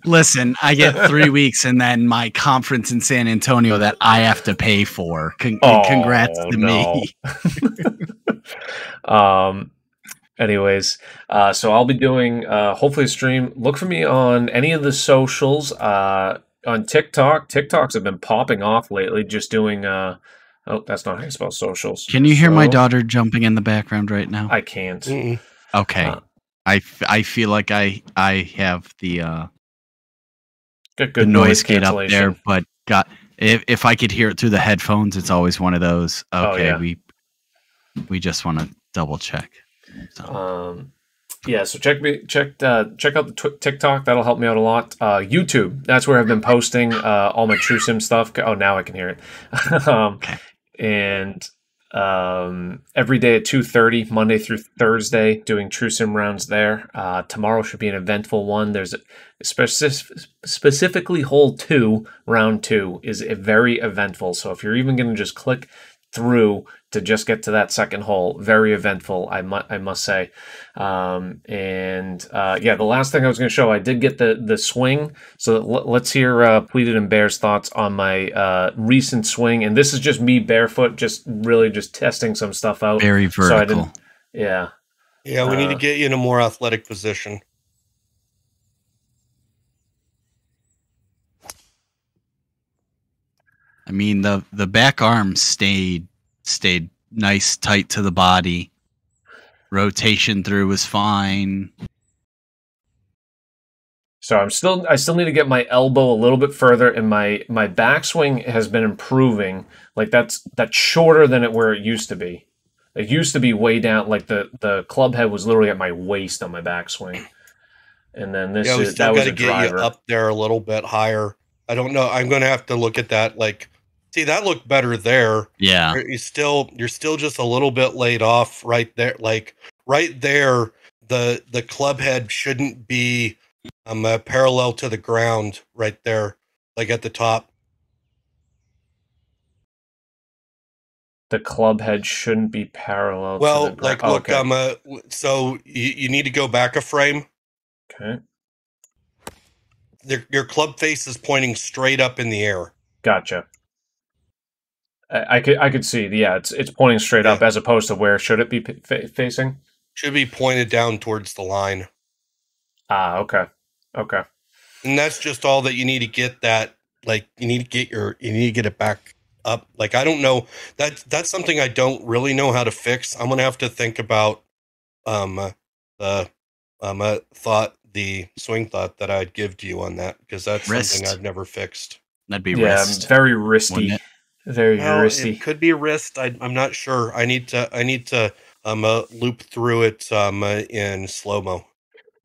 Listen, I get 3 weeks and then my conference in San Antonio that I have to pay for. Congrats to me. Anyways, so I'll be doing hopefully a stream. Look for me on any of the socials. On TikTok. TikToks have been popping off lately. Just doing. Oh, that's not how you spell socials. Can you hear my daughter jumping in the background right now? I can't. Mm-mm. Okay. I feel like I have the good noise gate up there, but if I could hear it through the headphones, it's always one of those. Okay, oh, yeah. we just want to double check. So. Yeah, so check out the TikTok. That'll help me out a lot. YouTube, that's where I've been posting all my True Sim stuff. Oh, now I can hear it. Okay. And every day at 2:30, Monday through Thursday, doing True Sim rounds there. Tomorrow should be an eventful one. There's specifically hole 2, round 2 is very eventful. So if you're even going to just click through to just get to that second hole, very eventful, I must say. The last thing I was going to show, I did get the swing. So let's hear Pleated and Bear's thoughts on my recent swing. And this is just me barefoot, just testing some stuff out. Very vertical. So yeah, we need to get you in a more athletic position. I mean, the back arm stayed nice, tight to the body. Rotation through was fine. So I still need to get my elbow a little bit further, and my backswing has been improving. Like that's shorter than where it used to be. It used to be way down, like the club head was literally at my waist on my backswing. And then we still got to get you up there a little bit higher. I don't know. I'm going to have to look at that. Like, see, that looked better there. Yeah. You're still just a little bit laid off right there. Like right there, the club head shouldn't be parallel to the ground right there, like at the top. The club head shouldn't be parallel. Well, to the like, look, so you need to go back a frame. Okay. Your club face is pointing straight up in the air. Gotcha. I could see. Yeah, it's pointing straight up as opposed to where should it be facing? Should be pointed down towards the line. Okay. And that's just all that you need to get that. Like you need to get it back up. Like I don't know. That's something I don't really know how to fix. I'm gonna have to think about the swing thought that I'd give to you on that, because that's something I've never fixed. That'd be wrist. Very wristy. Very wristy. It could be wrist. I'm not sure. I need to loop through it in slow mo.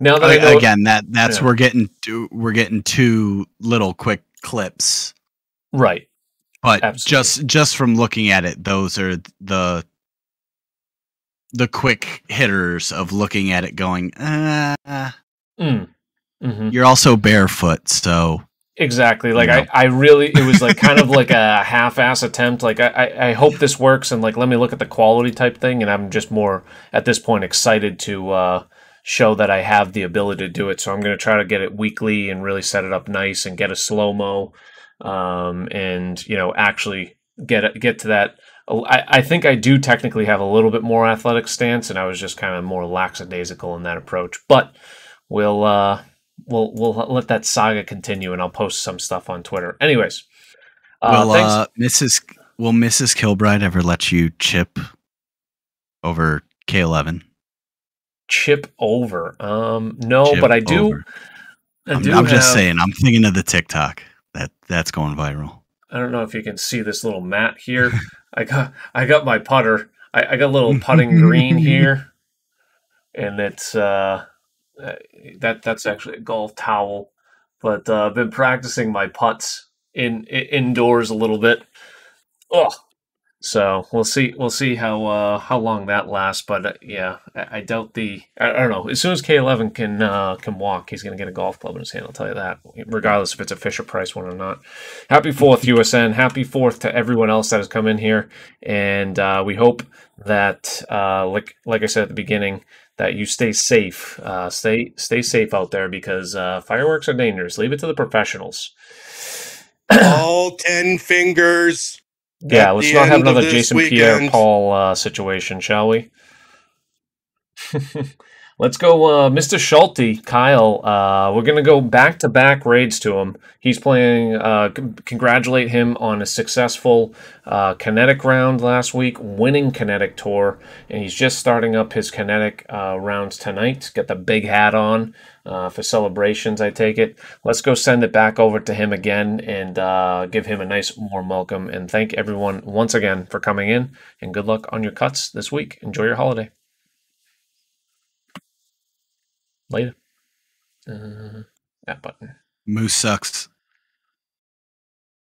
Now that again, that's we're getting two little quick clips, right? But absolutely. just from looking at it, those are the quick hitters of looking at it, going, You're also barefoot, so exactly. Like I really, it was like kind of like a half-ass attempt. Like I hope this works, and like let me look at the quality type thing. And I'm just more at this point excited to show that I have the ability to do it. So I'm going to try to get it weekly and really set it up nice and get a slow-mo, and actually get to that. I think I do technically have a little bit more athletic stance, and I was just kind of more lackadaisical in that approach. But we'll let that saga continue, and I'll post some stuff on Twitter. Anyways, will Mrs. Kilbride ever let you chip over K11? Chip over? No, but I do. Over. I'm just saying. I'm thinking of the TikTok that's going viral. I don't know if you can see this little mat here. I got my putter. I got a little putting green here, and it's that's actually a golf towel. But I've been practicing my putts indoors a little bit. Oh, so we'll see how long that lasts. But I doubt I don't know. As soon as K11 can walk, he's gonna get a golf club in his hand. I'll tell you that, regardless if it's a Fisher Price one or not. Happy 4th, USN. Happy 4th to everyone else that has come in here, and we hope that like I said at the beginning, that you stay safe. Stay safe out there, because fireworks are dangerous. Leave it to the professionals. All 10 fingers. Yeah, let's not have another Jason Pierre-Paul situation, shall we? Let's go, Mr. Schulte, Kyle. We're going to go back-to-back raids to him. He's playing, congratulate him on a successful Kinetic round last week, winning Kinetic Tour, and he's just starting up his Kinetic rounds tonight. Got the big hat on for celebrations, I take it. Let's go send it back over to him again and give him a nice warm welcome, and thank everyone once again for coming in, and good luck on your cuts this week. Enjoy your holiday. Later. That button. Moose sucks.